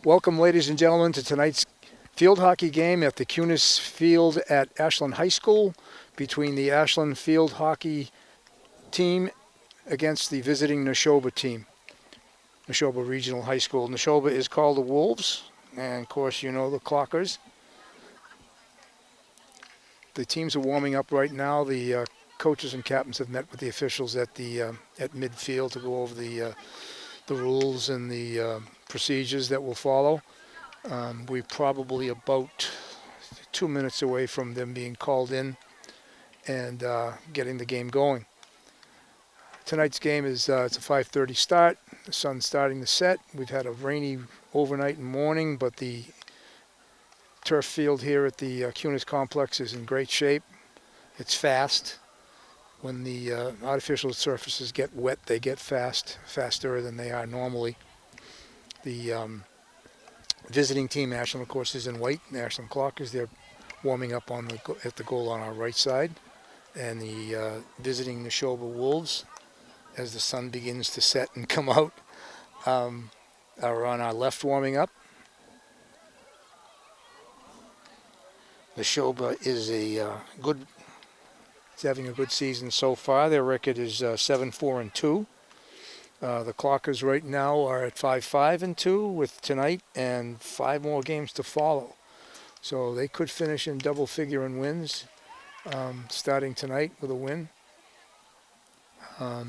Welcome, ladies and gentlemen, to tonight's field hockey game at the Cunis Field at Ashland High School between the Ashland field hockey team against the visiting Nashoba team, Nashoba Regional High School. Nashoba is called the Wolves, and of course you know the Clockers. The teams are warming up right now. The coaches and captains have met with the officials at midfield to go over the rules and the procedures that will follow. We're probably about 2 minutes away from them being called in and getting the game going. Tonight's game is it's a 5:30 start. The sun's starting to set. We've had a rainy overnight and morning, but the turf field here at the Cunis complex is in great shape. It's fast. When the artificial surfaces get wet, they get faster than they are normally. The visiting team, Ashland, of course, is in white. The Ashland Clockers, they're warming up at the goal on our right side. And the visiting Nashoba Wolves, as the sun begins to set and come out, are on our left warming up. Nashoba is having a good season so far. Their record is 7-4-2. The Clockers right now are at 5-5-2 with tonight and 5 more games to follow. So they could finish in double figure in wins starting tonight with a win. I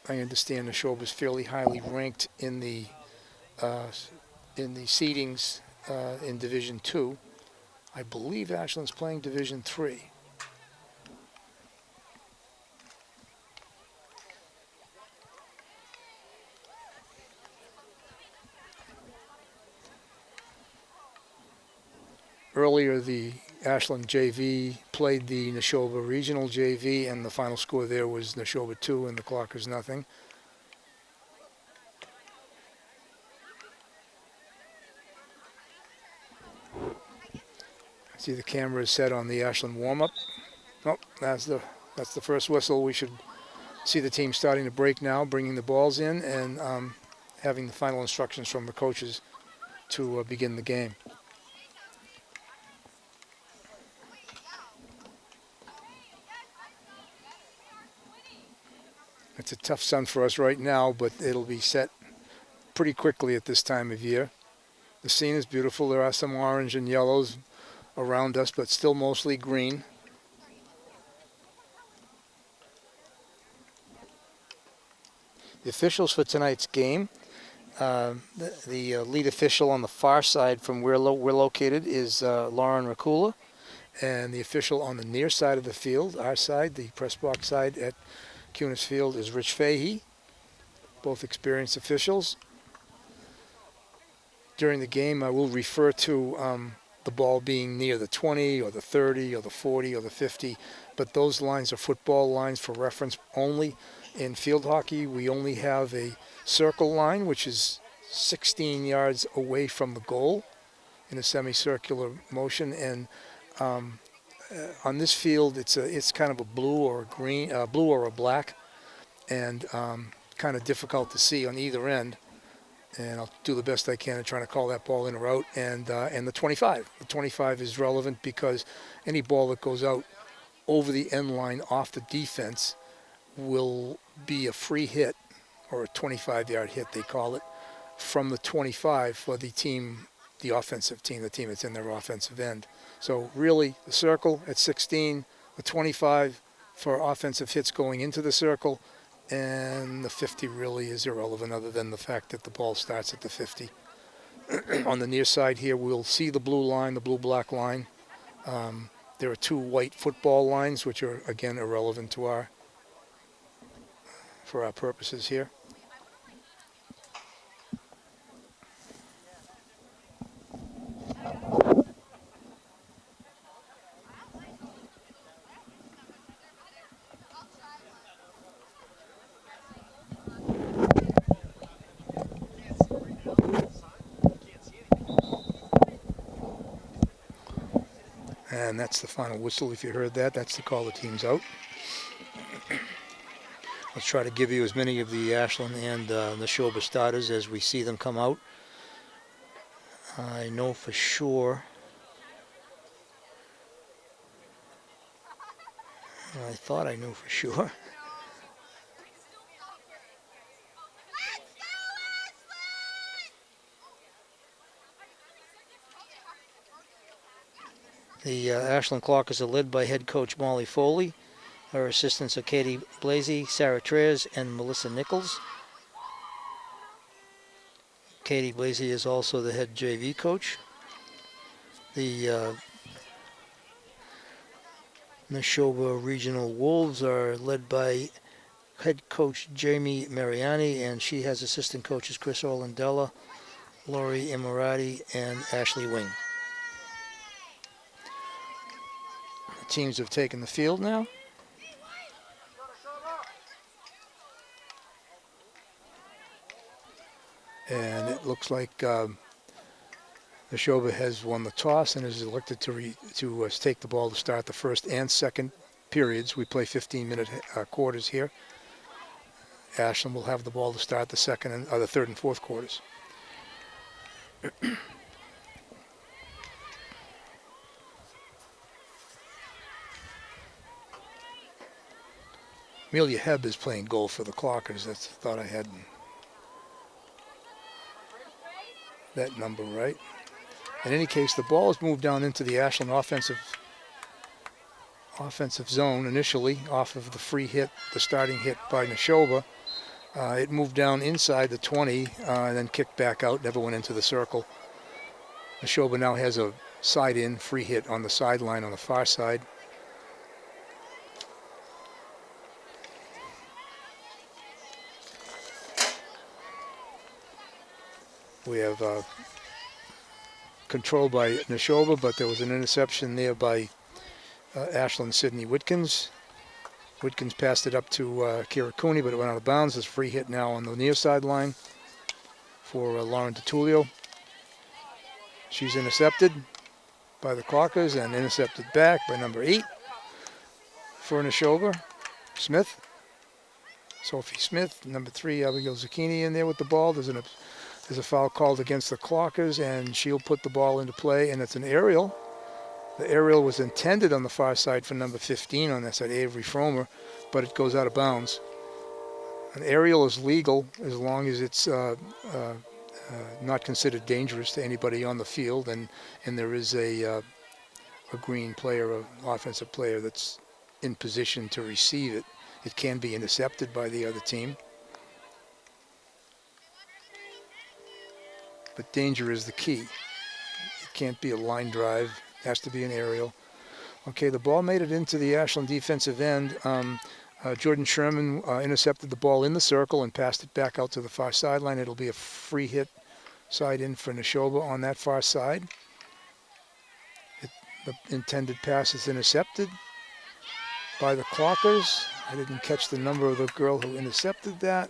understand Nashoba is fairly highly ranked in the seedings in Division 2. I believe Ashland's playing Division 3. Earlier, the Ashland JV played the Nashoba Regional JV, and the final score there was Nashoba 2 and the Clockers nothing. I see the camera is set on the Ashland warm-up. Oh, that's the first whistle. We should see the team starting to break now, bringing the balls in, and having the final instructions from the coaches to begin the game. It's a tough sun for us right now, but it'll be set pretty quickly at this time of year. The scene is beautiful. There are some orange and yellows around us, but still mostly green. The officials for tonight's game, the lead official on the far side from where we're located is Lauren Rakula, and the official on the near side of the field, our side, the press box side at Cunis Field, is Rich Fahey, both experienced officials. During the game, I will refer to the ball being near the 20 or the 30 or the 40 or the 50, but those lines are football lines for reference only. In field hockey, we only have a circle line, which is 16 yards away from the goal in a semicircular motion, and on this field, it's kind of a blue or a green, blue or a black, and kind of difficult to see on either end. And I'll do the best I can in trying to call that ball in or out. And the 25. The 25 is relevant because any ball that goes out over the end line off the defense will be a free hit, or a 25-yard hit, they call it, from the 25 for the team, the offensive team, the team that's in their offensive end. So really, the circle at 16, the 25 for offensive hits going into the circle, and the 50 really is irrelevant other than the fact that the ball starts at the 50. On the near side here, we'll see the blue line, the blue-black line. There are 2 white football lines, which are, again, irrelevant to for our purposes here. And that's the final whistle. If you heard that, that's to call the teams out. Let's try to give you as many of the Ashland and Nashoba starters as we see them come out. I know for sure. I thought I knew for sure. The Ashland Clockers are led by head coach Molly Foley. Her assistants are Katie Blasey, Sarah Treyers, and Melissa Nichols. Katie Blasey is also the head JV coach. The Nashoba Regional Wolves are led by head coach Jamie Mariani, and she has assistant coaches Chris Orlandella, Lori Emirati, and Ashley Wing. The teams have taken the field now. And it looks like Nashoba has won the toss and is elected to take the ball to start the first and second periods. We play 15-minute quarters here. Ashland will have the ball to start the the third and fourth quarters. Amelia Hebb is playing goal for the Clockers. That's thought I had that number right. In any case, the ball is moved down into the Ashland offensive zone initially off of the free hit, the starting hit by Nashoba. It moved down inside the 20 and then kicked back out, never went into the circle. Nashoba now has a side-in free hit on the sideline on the far side. We have control by Nashoba, but there was an interception there by Ashland Sydney Whitkins. Whitkins passed it up to Kira Cooney, but it went out of bounds. There's a free hit now on the near sideline for Lauren DiTullio. She's intercepted by the Clockers and intercepted back by number 8 for Nashoba. Smith. Sophie Smith, number 3, Abigail Zucchini in there with the ball. There's a foul called against the Clockers, and she'll put the ball into play, and it's an aerial. The aerial was intended on the far side for number 15 on that side, Avery Fromer, but it goes out of bounds. An aerial is legal as long as it's not considered dangerous to anybody on the field, and there is a green player, an offensive player that's in position to receive it. It can be intercepted by the other team. But danger is the key. It can't be a line drive. It has to be an aerial. Okay, the ball made it into the Ashland defensive end. Jordan Sherman intercepted the ball in the circle and passed it back out to the far sideline. It'll be a free hit side in for Nashoba on that far side. The intended pass is intercepted by the Clockers. I didn't catch the number of the girl who intercepted that.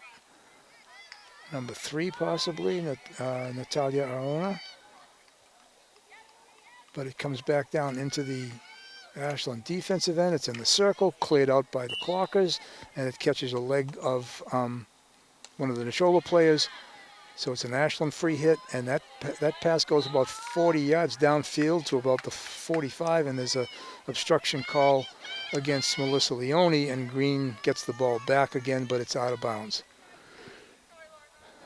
Number 3 possibly, Natalia Arona. But it comes back down into the Ashland defensive end. It's in the circle, cleared out by the Clockers, and it catches a leg of one of the Nashoba players. So it's an Ashland free hit, and that pass goes about 40 yards downfield to about the 45, and there's a obstruction call against Melissa Leone, and Green gets the ball back again, but it's out of bounds.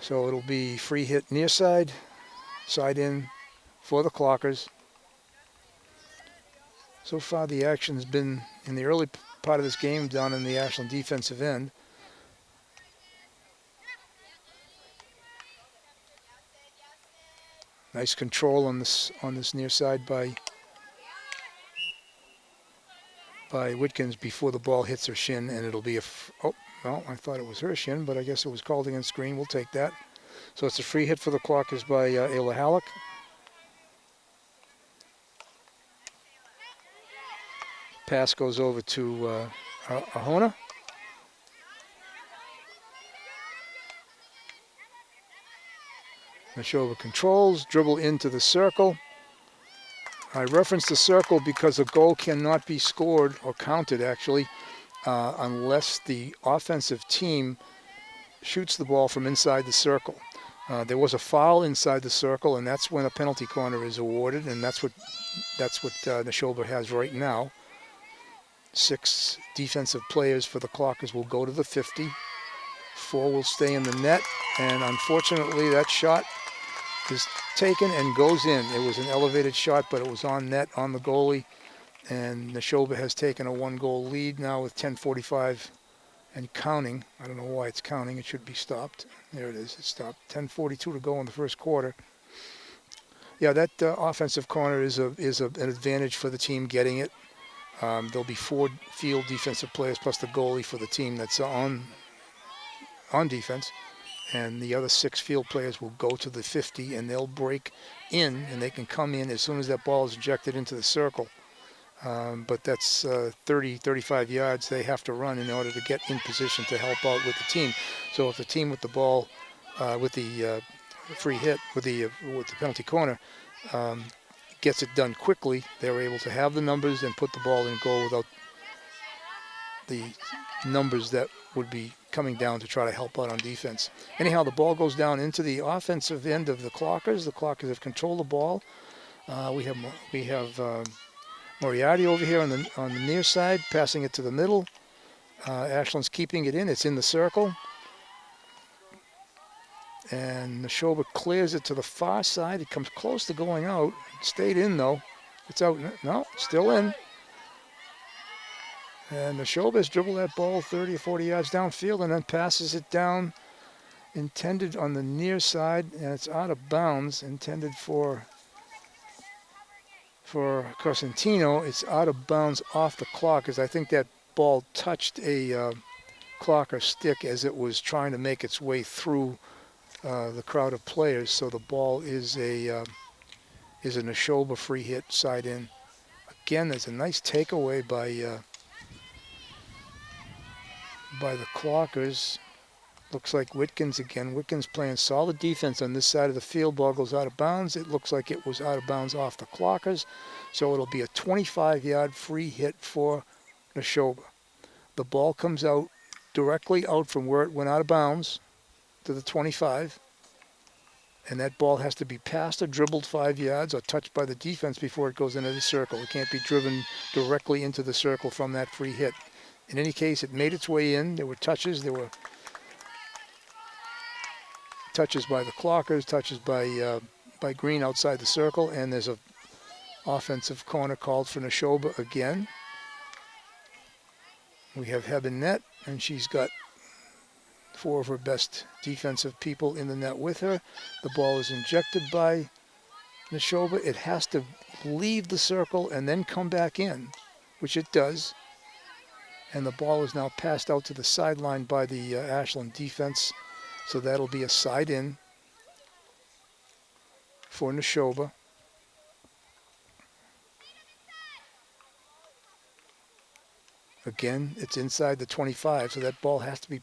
So it'll be free hit near side, side in for the Clockers. So far the action's been in the early part of this game down in the Ashland defensive end. Nice control on this near side by Whitkins before the ball hits her shin, and it'll be well, I thought it was her shin, but I guess it was called against Green. We'll take that. So it's a free hit for the Clockers by Ayla Halleck. Pass goes over to Ahona. Nashoba controls, dribble into the circle. I reference the circle because a goal cannot be scored or counted, actually, unless the offensive team shoots the ball from inside the circle. There was a foul inside the circle, and that's when a penalty corner is awarded, and that's what Nashoba has right now. 6 defensive players for the Clockers will go to the 50. 4 will stay in the net, and unfortunately that shot is taken and goes in. It was an elevated shot, but it was on net, on the goalie, and Nashoba has taken a 1-goal lead now with 10:45 and counting. I don't know why it's counting. It should be stopped. There it is. It stopped. 10:42 to go in the first quarter. Yeah, that offensive corner is an advantage for the team getting it. There'll be 4 field defensive players plus the goalie for the team that's on defense, and the other 6 field players will go to the 50, and they'll break in, and they can come in as soon as that ball is ejected into the circle. But that's 35 yards they have to run in order to get in position to help out with the team. So if the team with the ball, with the free hit, with the penalty corner, gets it done quickly, they're able to have the numbers and put the ball in goal without the numbers that would be coming down to try to help out on defense. Anyhow, the ball goes down into the offensive end of the Clockers. The Clockers have controlled the ball. We have Moriarty over here on the near side, passing it to the middle. Ashland's keeping it in. It's in the circle. And Nashoba clears it to the far side. It comes close to going out. It stayed in, though. It's out. No, still in. And Nashoba has dribbled that ball 30 or 40 yards downfield and then passes it down, intended on the near side, and it's out of bounds, intended for Cosentino. It's out of bounds off the Clockers. I think that ball touched a Clocker stick as it was trying to make its way through the crowd of players. So the ball is a Nashoba free hit side in. Again, there's a nice takeaway by the Clockers. Looks like Whitkins again. Whitkins playing solid defense on this side of the field. Ball goes out of bounds. It looks like it was out of bounds off the Clockers. So it'll be a 25-yard free hit for Nashoba. The ball comes out directly out from where it went out of bounds to the 25. And that ball has to be passed or dribbled 5 yards or touched by the defense before it goes into the circle. It can't be driven directly into the circle from that free hit. In any case, it made its way in. There were touches. There were touches by the Clockers, touches by Green outside the circle, and there's a offensive corner called for Nashoba again. We have Heb in net, and she's got 4 of her best defensive people in the net with her. The ball is injected by Nashoba. It has to leave the circle and then come back in, which it does. And the ball is now passed out to the sideline by the Ashland defense. So that'll be a side in for Nashoba. Again, it's inside the 25, so that ball has to be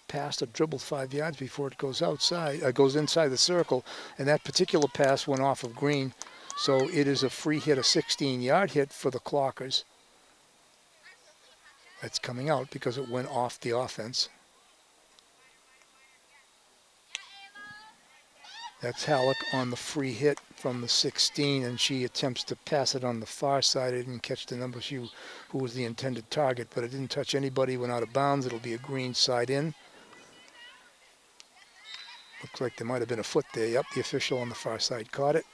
passed or dribbled 5 yards before it goes outside, goes inside the circle. And that particular pass went off of Green, so it is a free hit, a 16-yard hit for the Clockers. That's coming out because it went off the offense. That's Halleck on the free hit from the 16, and she attempts to pass it on the far side. It didn't catch the number who was the intended target, but it didn't touch anybody, went out of bounds. It'll be a Green side in. Looks like there might have been a foot there. Yep, the official on the far side caught it.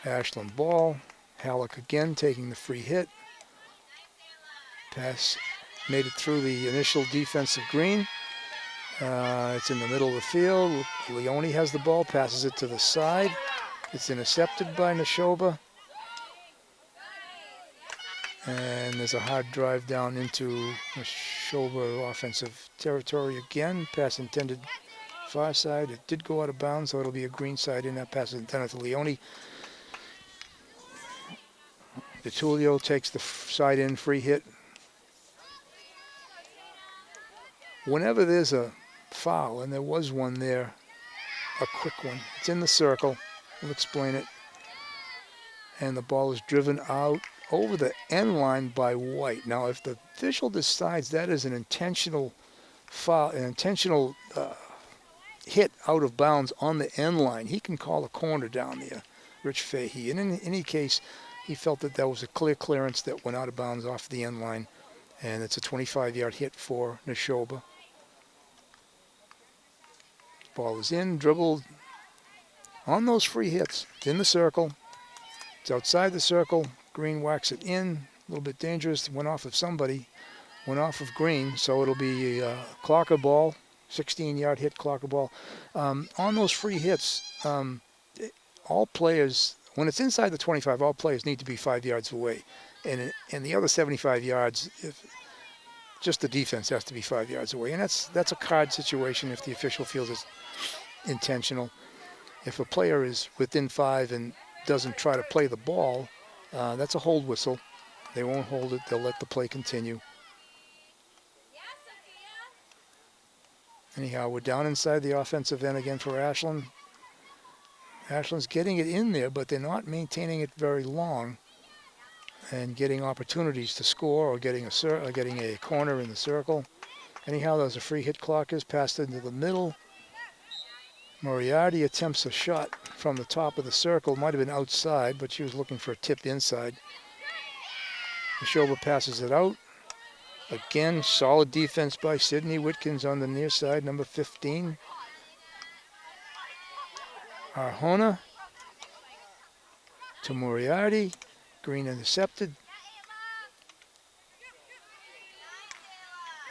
Ashland ball. Halleck again taking the free hit. Pass made it through the initial defense of Green. It's in the middle of the field. Leone has the ball, passes it to the side. It's intercepted by Nashoba. And there's a hard drive down into Nashoba offensive territory again. Pass intended far side. It did go out of bounds, so it'll be a Green side in. That pass is intended to Leone. DeTulio takes the side in free hit. Whenever there's a foul, and there was one there, a quick one, it's in the circle. We'll explain it. And the ball is driven out over the end line by White. Now, if the official decides that is an intentional foul, an intentional hit out of bounds on the end line. He can call a corner down there, Rich Fahey. And in any case, he felt that that was a clear clearance that went out of bounds off the end line. And it's a 25-yard hit for Nashoba. Ball is in, dribbled on those free hits. It's in the circle. It's outside the circle. Green whacks it in. A little bit dangerous. Went off of somebody. Went off of Green. So it'll be a Clocker ball. 16-yard hit, Clocker ball. On those free hits, all players, when it's inside the 25, all players need to be 5 yards away. And the other 75 yards, just the defense has to be 5 yards away. And that's a card situation if the official feels it's intentional. If a player is within 5 and doesn't try to play the ball, that's a hold whistle. They won't hold it. They'll let the play continue. Anyhow, we're down inside the offensive end again for Ashland. Ashland's getting it in there, but they're not maintaining it very long and getting opportunities to score or getting a corner in the circle. Anyhow, there's a free hit. Clock is passed into the middle. Moriarty attempts a shot from the top of the circle. Might have been outside, but she was looking for a tip inside. Nashoba passes it out. Again, solid defense by Sydney Whitkins on the near side, number 15. Arjona to Moriarty. Green intercepted.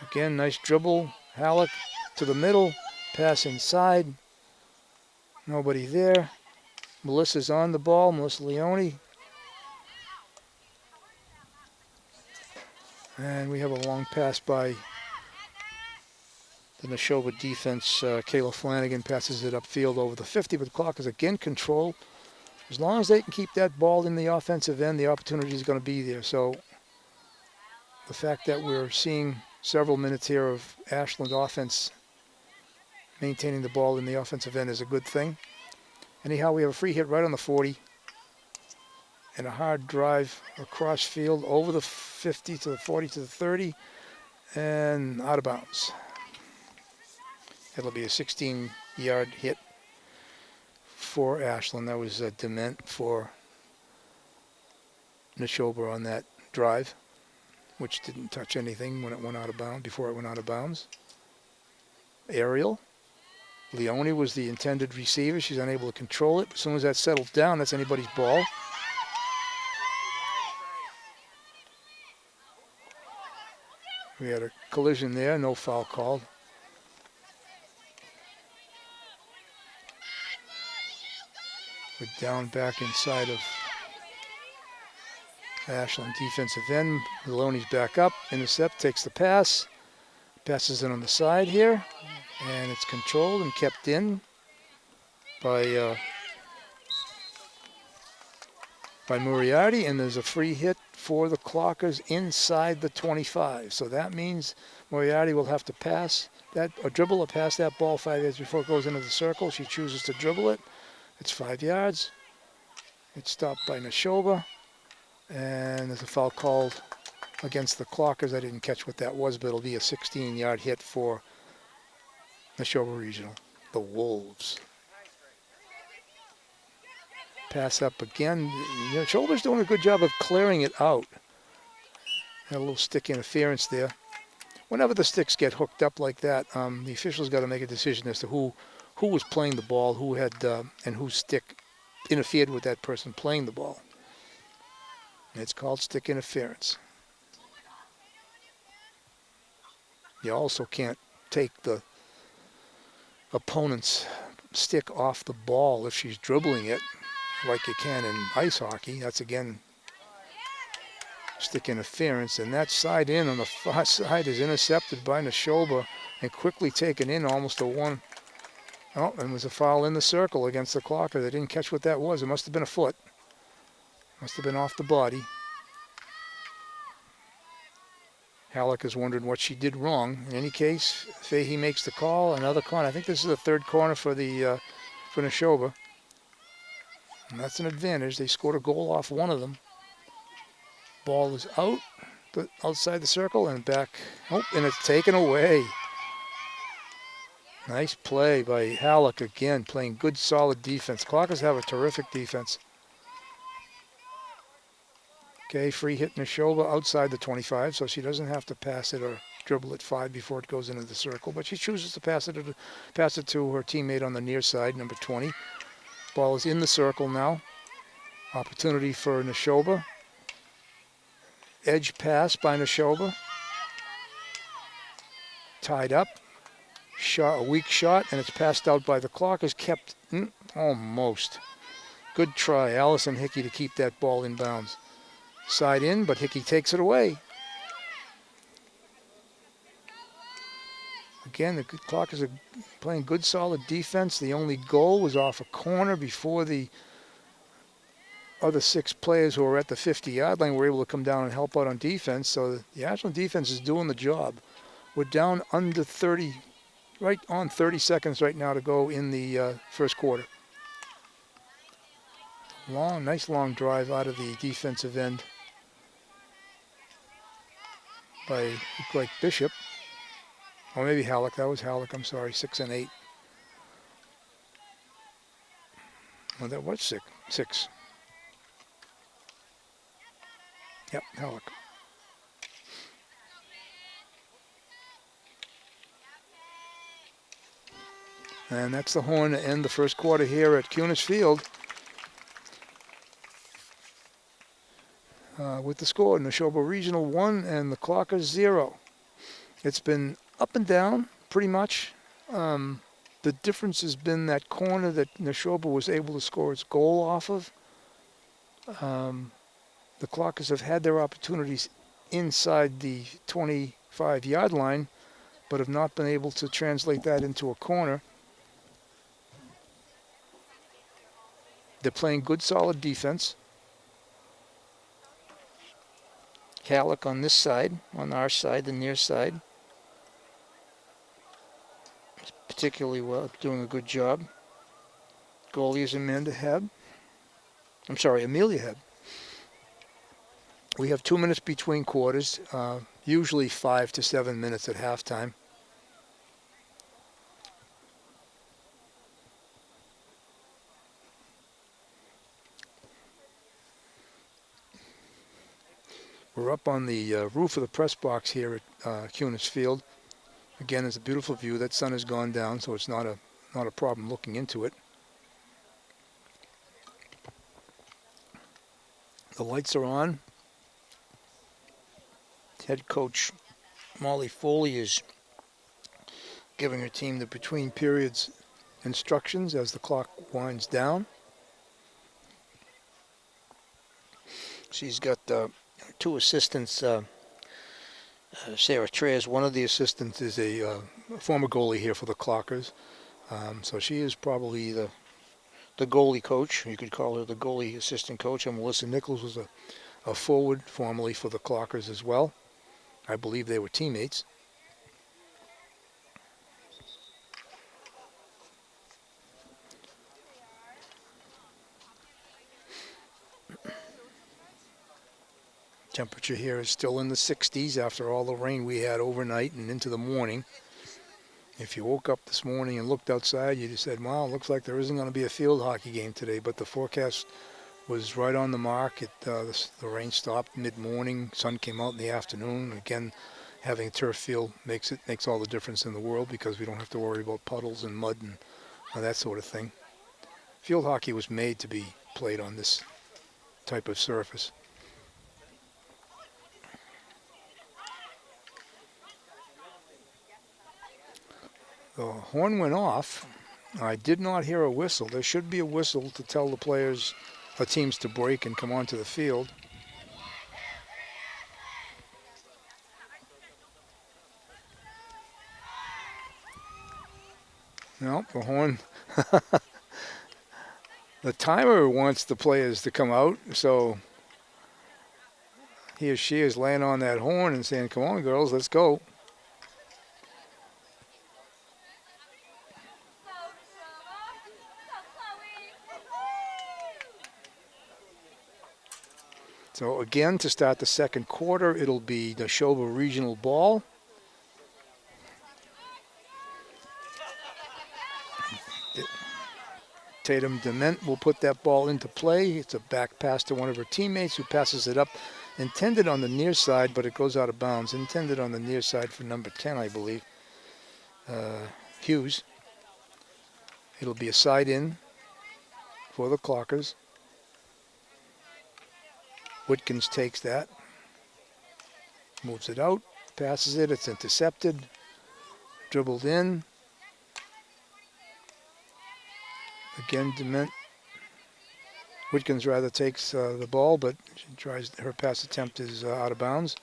Again, nice dribble. Halleck to the middle. Pass inside. Nobody there. Melissa's on the ball. Melissa Leone. And we have a long pass by the Nashoba defense. Kayla Flanagan passes it upfield over the 50, but the clock is again controlled. As long as they can keep that ball in the offensive end, the opportunity is going to be there. So the fact that we're seeing several minutes here of Ashland offense maintaining the ball in the offensive end is a good thing. Anyhow, we have a free hit right on the 40. And a hard drive across field over the 50 to the 40 to the 30 and out of bounds. It'll be a 16-yard hit for Ashland. That was a dement for Nashoba on that drive, which didn't touch anything when it went out of bounds, before it went out of bounds. Aerial. Leone was the intended receiver. She's unable to control it. As soon as that settles down, that's anybody's ball. We had a collision there, no foul called. We're down back inside of Ashland defensive end. Maloney's back up, intercept, takes the pass. Passes it on the side here, and it's controlled and kept in by Moriarty, and there's a free hit for the Clockers inside the 25. So that means Moriarty will have to pass that, or dribble or pass that ball 5 yards before it goes into the circle. She chooses to dribble it. It's 5 yards. It's stopped by Nashoba, and there's a foul called against the Clockers. I didn't catch what that was, but it'll be a 16-yard hit for Nashoba Regional, the Wolves. Pass up again. Nashoba's doing a good job of clearing it out. Had a little stick interference there. Whenever the sticks get hooked up like that, the officials got to make a decision as to who was playing the ball, who had and whose stick interfered with that person playing the ball. And it's called stick interference. You also can't take the opponent's stick off the ball if she's dribbling it, like you can in ice hockey. That's, again, stick interference. And that side in on the far side is intercepted by Nashoba and quickly taken in almost a one. Oh, and was a foul in the circle against the Clocker. They didn't catch what that was. It must have been a foot. Must have been off the body. Halleck is wondering what she did wrong. In any case, Fahey makes the call. Another corner. I think this is the third corner for Nashoba. And that's an advantage. They scored a goal off one of them. Ball is out, but outside the circle and back. Oh, and it's taken away. Nice play by Halleck again, playing good, solid defense. Clockers have a terrific defense. Okay, free hit Nashoba outside the 25, so she doesn't have to pass it or dribble it 5 before it goes into the circle, but she chooses to pass it to her teammate on the near side, number 20. Ball is in the circle now. Opportunity for Nashoba. Edge pass by Nashoba. Tied up. Shot, a weak shot, and it's passed out by the Clockers. Kept almost. Good try, Allison Hickey, to keep that ball in bounds. Side in, but Hickey takes it away. Again, the Clockers are playing good, solid defense. The only goal was off a corner before the other 6 players who are at the 50-yard line were able to come down and help out on defense. So the Ashland defense is doing the job. We're down under 30, right on 30 seconds right now to go in the first quarter. Nice long drive out of the defensive end by, like, Bishop. Or maybe Halleck. That was Halleck. I'm sorry. 6 and 8. Well, that was 6. Yep, Halleck. And that's the horn to end the first quarter here at Cunis Field. With the score, Nashoba Regional 1 and the Clockers 0. It's been up and down, pretty much. The difference has been that corner that Nashoba was able to score its goal off of. The Clockers have had their opportunities inside the 25-yard line, but have not been able to translate that into a corner. They're playing good, solid defense. Halleck on this side, on our side, the near side. Particularly well, doing a good job. Goalie is Amelia Hebb. We have 2 minutes between quarters, usually 5 to 7 minutes at halftime. We're up on the roof of the press box here at Cunis Field. Again, it's a beautiful view. That sun has gone down, so it's not a problem looking into it. The lights are on. Head coach Molly Foley is giving her team the between periods instructions as the clock winds down. She's got 2 assistants. Sarah Treyes, one of the assistants, is a former goalie here for the Clockers. So she is probably the goalie coach. You could call her the goalie assistant coach. And Melissa Nichols was a forward formerly for the Clockers as well. I believe they were teammates. Temperature here is still in the 60s after all the rain we had overnight and into the morning. If you woke up this morning and looked outside, you just said, wow, it looks like there isn't going to be a field hockey game today. But the forecast was right on the mark. The rain stopped mid-morning. Sun came out in the afternoon. Again, having a turf field makes all the difference in the world because we don't have to worry about puddles and mud and that sort of thing. Field hockey was made to be played on this type of surface. The horn went off. I did not hear a whistle. There should be a whistle to tell the players or teams to break and come onto the field. No, the horn. The timer wants the players to come out, so he or she is laying on that horn and saying, come on, girls, let's go. So again, to start the second quarter, it'll be Nashoba Regional ball. Tatum Dement will put that ball into play. It's a back pass to one of her teammates who passes it up. Intended on the near side, but it goes out of bounds. Intended on the near side for number 10, I believe. Hughes. It'll be a side in for the Clockers. Whitkins takes that. Moves it out. Passes it. It's intercepted. Dribbled in. Again, Whitkins rather takes the ball, but she tries. Her pass attempt is out of bounds.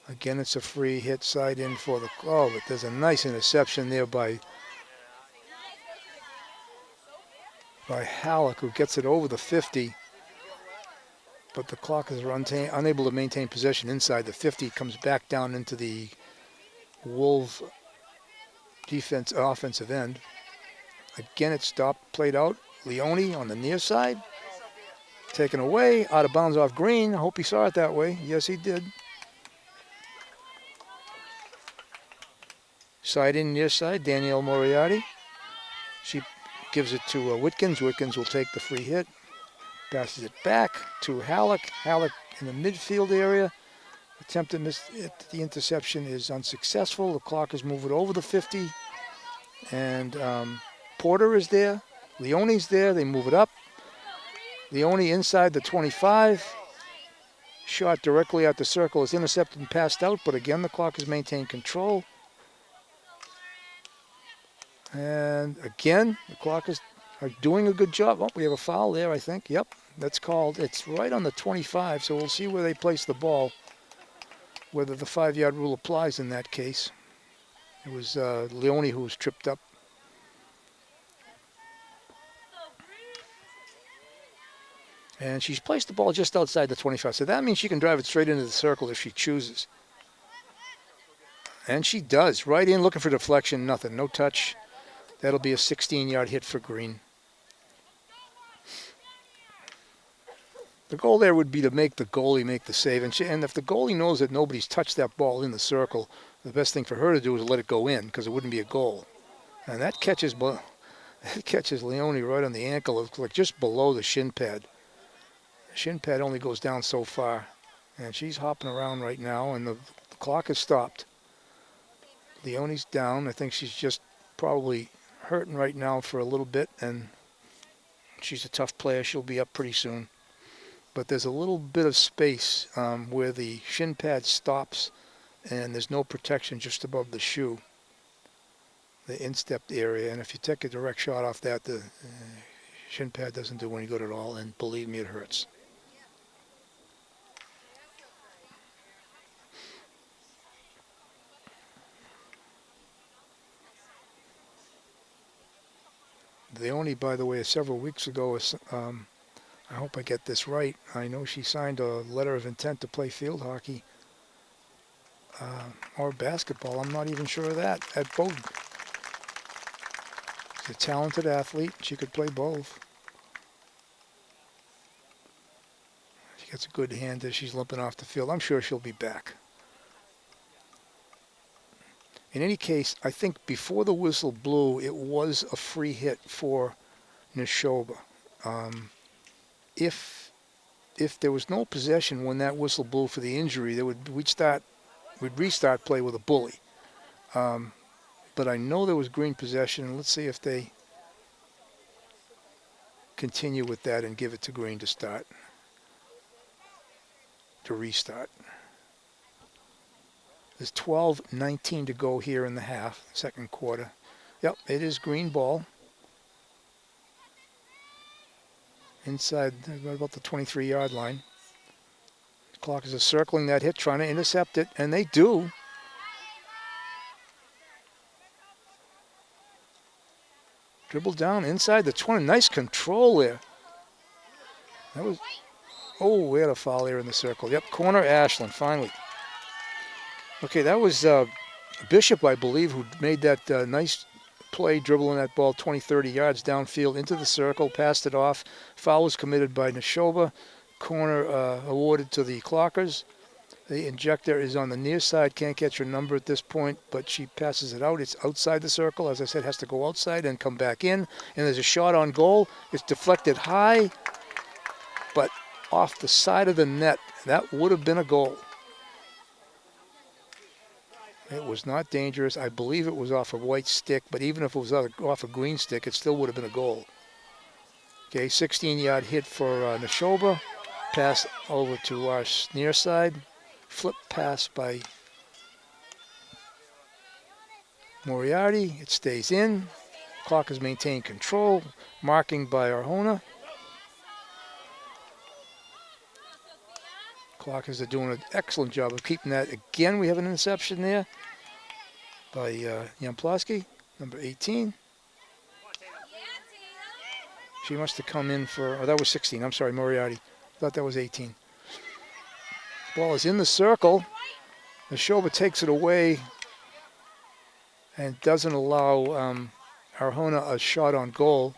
Again, it's a free hit side in for the. Oh, but there's a nice interception there by Halleck, who gets it over the 50. But the Clockers are unable to maintain possession inside the 50. Comes back down into the Wolves offensive end. Again, it's stopped, played out. Leone on the near side. Taken away, out of bounds off Green. I hope he saw it that way. Yes, he did. Side in, near side, Danielle Moriarty. She gives it to Whitkins. Whitkins will take the free hit. Passes it back to Halleck. Halleck in the midfield area. Attempt to miss it. The interception is unsuccessful. The Clockers move it over the 50. And Porter is there. Leone's there. They move it up. Leone inside the 25. Shot directly at the circle is intercepted and passed out. But again, the Clockers maintain control. And again, the Clockers are doing a good job. Oh, we have a foul there, I think. Yep, that's called. It's right on the 25, so we'll see where they place the ball, whether the 5-yard rule applies in that case. It was Leone who was tripped up. And she's placed the ball just outside the 25, so that means she can drive it straight into the circle if she chooses. And she does. Right in, looking for deflection, nothing, no touch. That'll be a 16-yard hit for Green. The goal there would be to make the goalie make the save. And if the goalie knows that nobody's touched that ball in the circle, the best thing for her to do is let it go in because it wouldn't be a goal. And that catches Leone right on the ankle, like just below the shin pad. The shin pad only goes down so far. And she's hopping around right now, and the clock has stopped. Leone's down. I think she's just probably hurting right now for a little bit, and she's a tough player. She'll be up pretty soon. But there's a little bit of space where the shin pad stops, and there's no protection just above the shoe, the instep area. And if you take a direct shot off that, the shin pad doesn't do any good at all, and believe me, it hurts. Leone, by the way, several weeks ago, I hope I get this right. I know she signed a letter of intent to play field hockey or basketball. I'm not even sure of that at Bowdoin. She's a talented athlete. She could play both. She gets a good hand as she's limping off the field. I'm sure she'll be back. In any case, I think before the whistle blew, it was a free hit for Nashoba. If there was no possession when that whistle blew for the injury, we'd restart play with a bully. But I know there was Green possession, and let's see if they continue with that and give it to Green to restart. There's 12:19 to go here in the half, second quarter. Yep, it is Green ball. Inside about the 23-yard line. The Clockers are circling that hit, trying to intercept it, and they do. Dribble down inside the 20. Nice control there. We had a foul there in the circle. Yep, corner Ashland, finally. Okay, that was Bishop, I believe, who made that nice play, dribbling that ball 20, 30 yards downfield into the circle, passed it off. Foul was committed by Nashoba. Corner awarded to the Clockers. The injector is on the near side, can't get your number at this point, but she passes it out. It's outside the circle. As I said, has to go outside and come back in. And there's a shot on goal. It's deflected high, but off the side of the net. That would have been a goal. It was not dangerous. I believe it was off a white stick, but even if it was off a green stick, it still would have been a goal. Okay, 16-yard hit for Nashoba. Pass over to our near side. Flip pass by Moriarty. It stays in. Clock has maintained control. Marking by Arjona. Clockers are doing an excellent job of keeping that. Again, we have an interception there by Jamploski, number 18. She must have come in for, oh, that was 16. I'm sorry, Moriarty. Thought that was 18. Ball is in the circle. Nashoba takes it away and doesn't allow Arjona a shot on goal.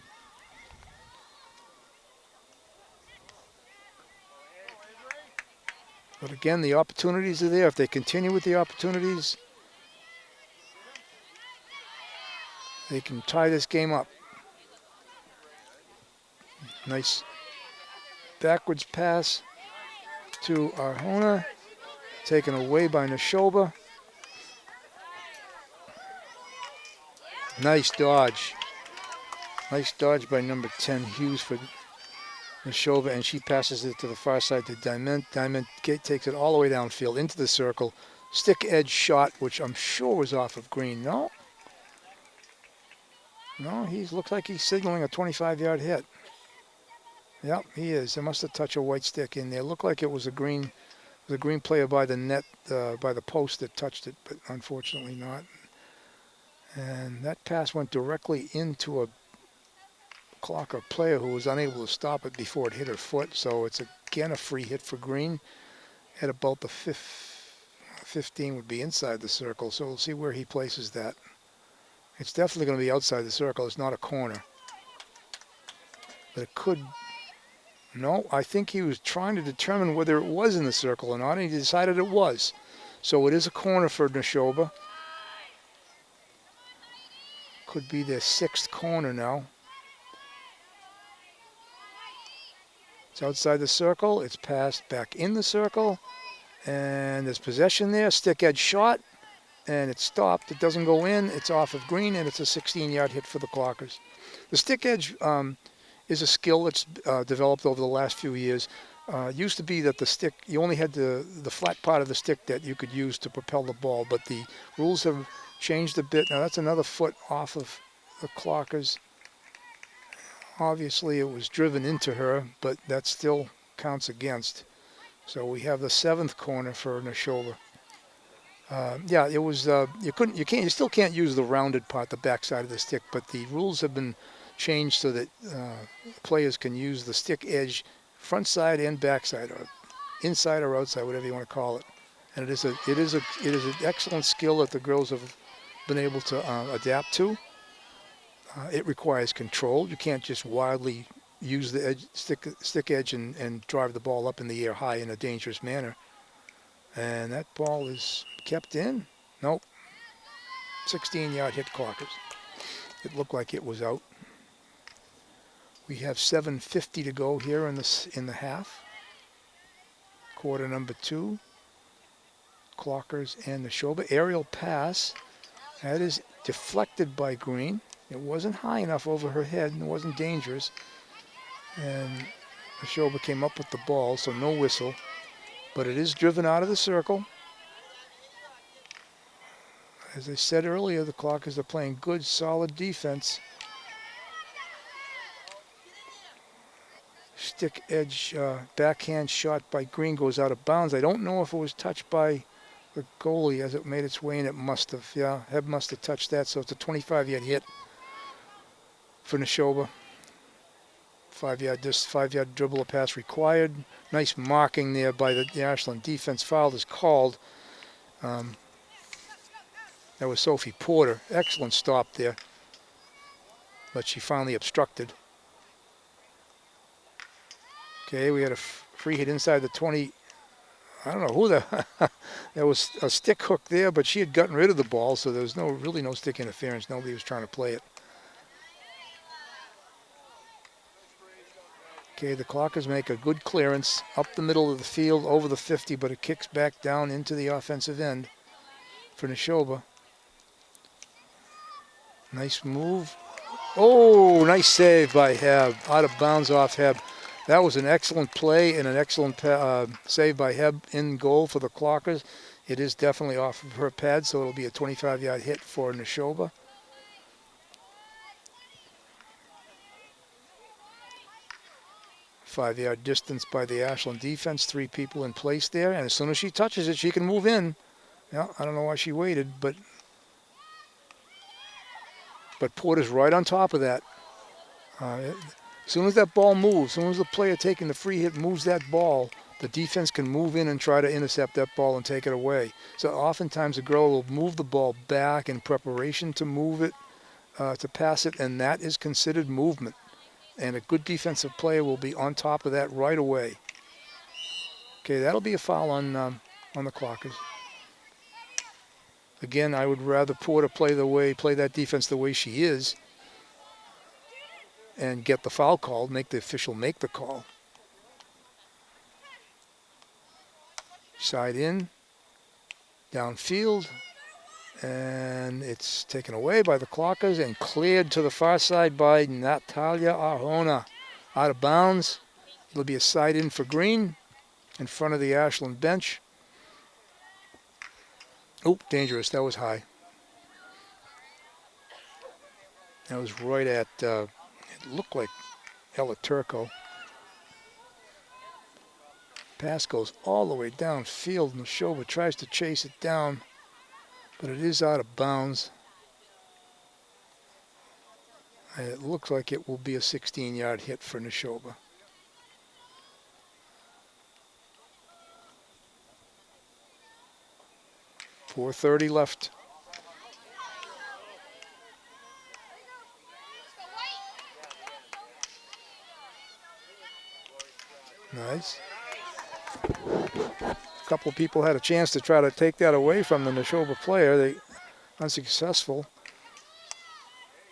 But again, the opportunities are there. If they continue with the opportunities, they can tie this game up. Nice backwards pass to Arjona, taken away by Nashoba. Nice dodge. Nice dodge by number 10, Hughes, for Nashoba, and she passes it to the far side to Diamond. Diamond takes it all the way downfield into the circle. Stick edge shot, which I'm sure was off of green. No? No, he looks like he's signaling a 25-yard hit. Yep, he is. There must have touched a white stick in there. Looked like it was a green player by the net, by the post that touched it, but unfortunately not. And that pass went directly into a Clocker player who was unable to stop it before it hit her foot. So it's again a free hit for green. At about the 15 would be inside the circle. So we'll see where he places that. It's definitely going to be outside the circle. It's not a corner. But it could. No, I think he was trying to determine whether it was in the circle or not, and he decided it was. So it is a corner for Nashoba. Could be their 6th corner now. It's outside the circle. It's passed back in the circle. And there's possession there. Stick edge shot. And it's stopped. It doesn't go in. It's off of green, and it's a 16-yard hit for the Clockers. The stick edge is a skill that's developed over the last few years. It used to be that the stick, you only had the flat part of the stick that you could use to propel the ball, but the rules have changed a bit. Now that's another foot off of the Clockers. Obviously it was driven into her, but that still counts against. So we have the 7th corner for Nashoba. Yeah, it was. You still can't use the rounded part, the backside of the stick, but the rules have been changed so that players can use the stick edge, front side and backside, or inside or outside, whatever you want to call it. And it is an excellent skill that the girls have been able to adapt to. It requires control. You can't just wildly use the stick edge and drive the ball up in the air high in a dangerous manner. And that ball is kept in. Nope. 16-yard hit Clockers. It looked like it was out. We have 7:50 to go here in the half. Quarter number 2. Clockers and Nashoba. Aerial pass. That is deflected by Green. It wasn't high enough over her head and it wasn't dangerous. And Nashoba came up with the ball, so no whistle. But it is driven out of the circle. As I said earlier, the Clockers are playing good, solid defense. Stick edge backhand shot by Green goes out of bounds. I don't know if it was touched by the goalie as it made its way in. It must have. Yeah, Heb must have touched that. So it's a 25-yard hit for Nashoba. 5-yard dribble or pass required. Nice marking there by the Ashland defense. Foul is called. That was Sophie Porter. Excellent stop there. But she finally obstructed. Okay, we had a free hit inside the 20 I don't know who there was a stick hook there, but she had gotten rid of the ball, so there was really no stick interference. Nobody was trying to play it. Okay, the Clockers make a good clearance up the middle of the field over the 50, but it kicks back down into the offensive end for Nashoba. Nice move. Oh, nice save by Heb. Out of bounds off Heb. That was an excellent play and an excellent save by Heb in goal for the Clockers. It is definitely off of her pad, so it'll be a 25-yard hit for Nashoba. Five-yard distance by the Ashland defense. 3 people in place there, and as soon as she touches it, she can move in. Yeah, I don't know why she waited, but Porter's right on top of that. As soon as that ball moves, as soon as the player taking the free hit moves that ball, the defense can move in and try to intercept that ball and take it away. So oftentimes the girl will move the ball back in preparation to move it, to pass it, and that is considered movement. And a good defensive player will be on top of that right away. Okay, that'll be a foul on the Clockers. Again, I would rather Porter play that defense the way she is, and get the foul called, make the official make the call. Side in, downfield, and it's taken away by the Clockers and cleared to the far side by Natalia Arjona. Out of bounds. It'll be a side in for Green in front of the Ashland bench. Oh, dangerous. That was high. That was right at, it looked like Ella Turco. Pass goes all the way downfield. Nashoba tries to chase it down, but it is out of bounds. And it looks like it will be a 16-yard hit for Nashoba. .430 left. Nice. A couple of people had a chance to try to take that away from the Nashoba player. They unsuccessful.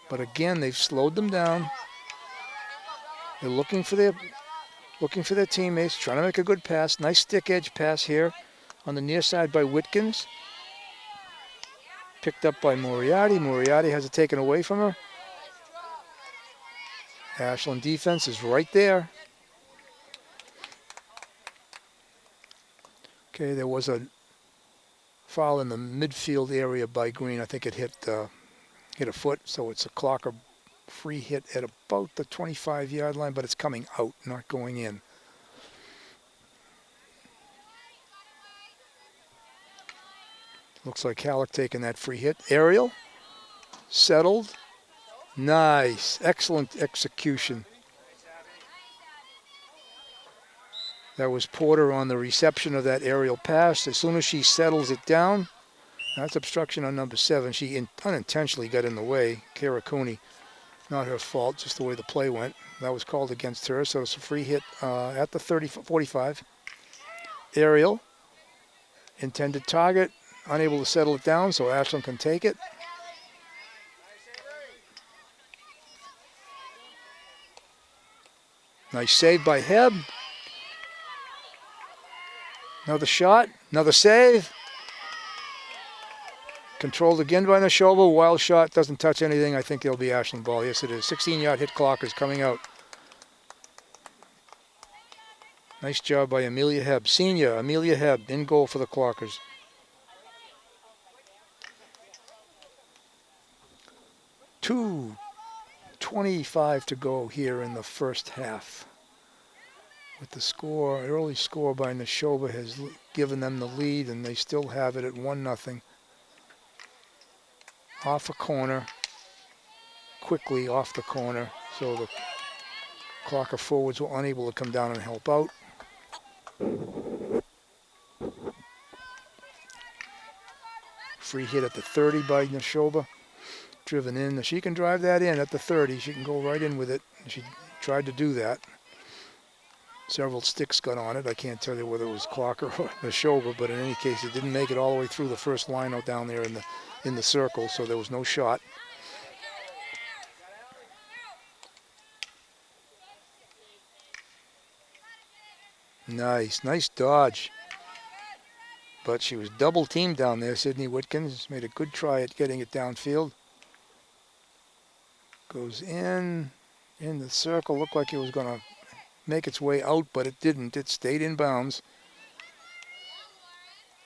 But again, they've slowed them down. They're looking for their teammates, trying to make a good pass. Nice stick edge pass here on the near side by Whitkins. Picked up by Moriarty. Moriarty has it taken away from her. Ashland defense is right there. Okay, there was a foul in the midfield area by Green. I think it hit a foot, so it's a Clocker free hit at about the 25-yard line, but it's coming out, not going in. Looks like Halleck taking that free hit. Aerial, settled, nice, excellent execution. That was Porter on the reception of that aerial pass. As soon as she settles it down, that's obstruction on number 7. She unintentionally got in the way. Kara Cooney, not her fault, just the way the play went. That was called against her, so it's a free hit at the 45. Aerial, intended target, unable to settle it down, so Ashland can take it. Nice save by Heb. Another shot, another save. Controlled again by Nashoba. Wild shot, doesn't touch anything. I think it'll be Ashland ball. Yes, it is. 16-yard hit. Clockers coming out. Nice job by Amelia Heb. Senior Amelia Heb in goal for the Clockers. .2:25 to go here in the first half. With the score, early score by Nashoba has given them the lead, and they still have it at 1-0. Off a corner, quickly off the corner, so the Clocker forwards were unable to come down and help out. Free hit at the 30 by Nashoba, driven in. She can drive that in at the 30. She can go right in with it. She tried to do that. Several sticks got on it. I can't tell you whether it was Clocker or Nashoba, but in any case, it didn't make it all the way through the first line out down there in the circle, so there was no shot. Nice dodge. But she was double teamed down there. Sydney Whitkins made a good try at getting it downfield. Goes in the circle. Looked like it was going to make its way out, but it didn't. It stayed in bounds.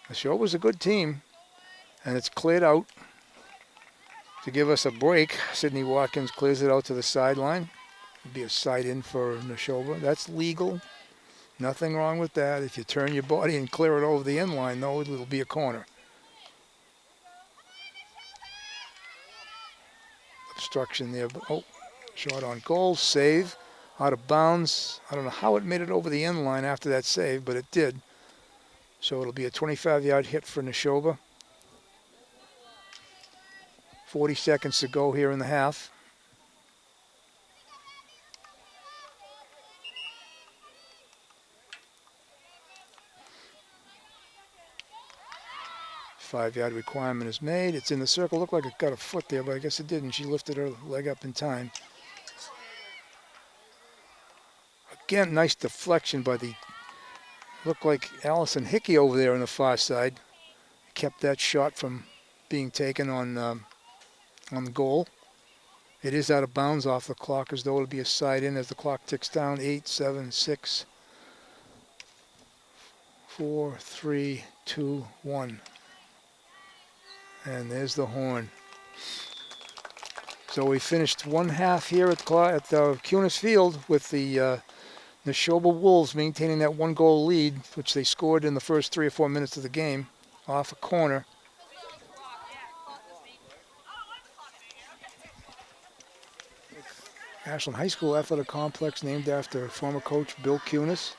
The show was a good team, and it's cleared out to give us a break. Sydney Watkins clears it out to the sideline. It'll be a side in for Nashoba. That's legal. Nothing wrong with that. If you turn your body and clear it over the end line, though, it'll be a corner. Obstruction there. Oh, shot on goal. Save. Out of bounds. I don't know how it made it over the end line after that save, but it did. So it'll be a 25-yard hit for Nashoba. 40 seconds to go here in the half. Five-yard requirement is made. It's in the circle. Looked like it got a foot there, but I guess it didn't. She lifted her leg up in time. Again, nice deflection by the, looked like Allison Hickey over there on the far side. Kept that shot from being taken on the goal. It is out of bounds off the clock, as though it'll be a side in as the clock ticks down. 8, 7, 6, 4, 3, 2, 1. And there's the horn. So we finished one half here at Cunis Field with the Nashoba Wolves maintaining that 1-goal lead, which they scored in the first 3 or 4 minutes of the game off a corner. Ashland High School Athletic Complex named after former coach Bill Cunis.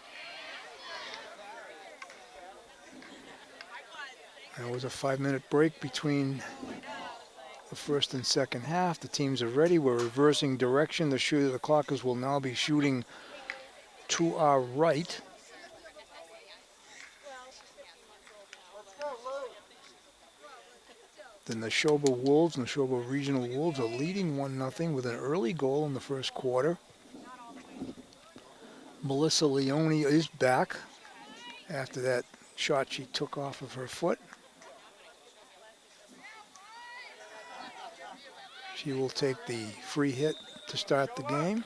There was a 5-minute break between the first and second half. The teams are ready. We're reversing direction. The Clockers will now be shooting to our right. The Nashoba Wolves, Nashoba Regional Wolves, are leading 1-0 with an early goal in the first quarter. Melissa Leone is back after that shot she took off of her foot. She will take the free hit to start the game.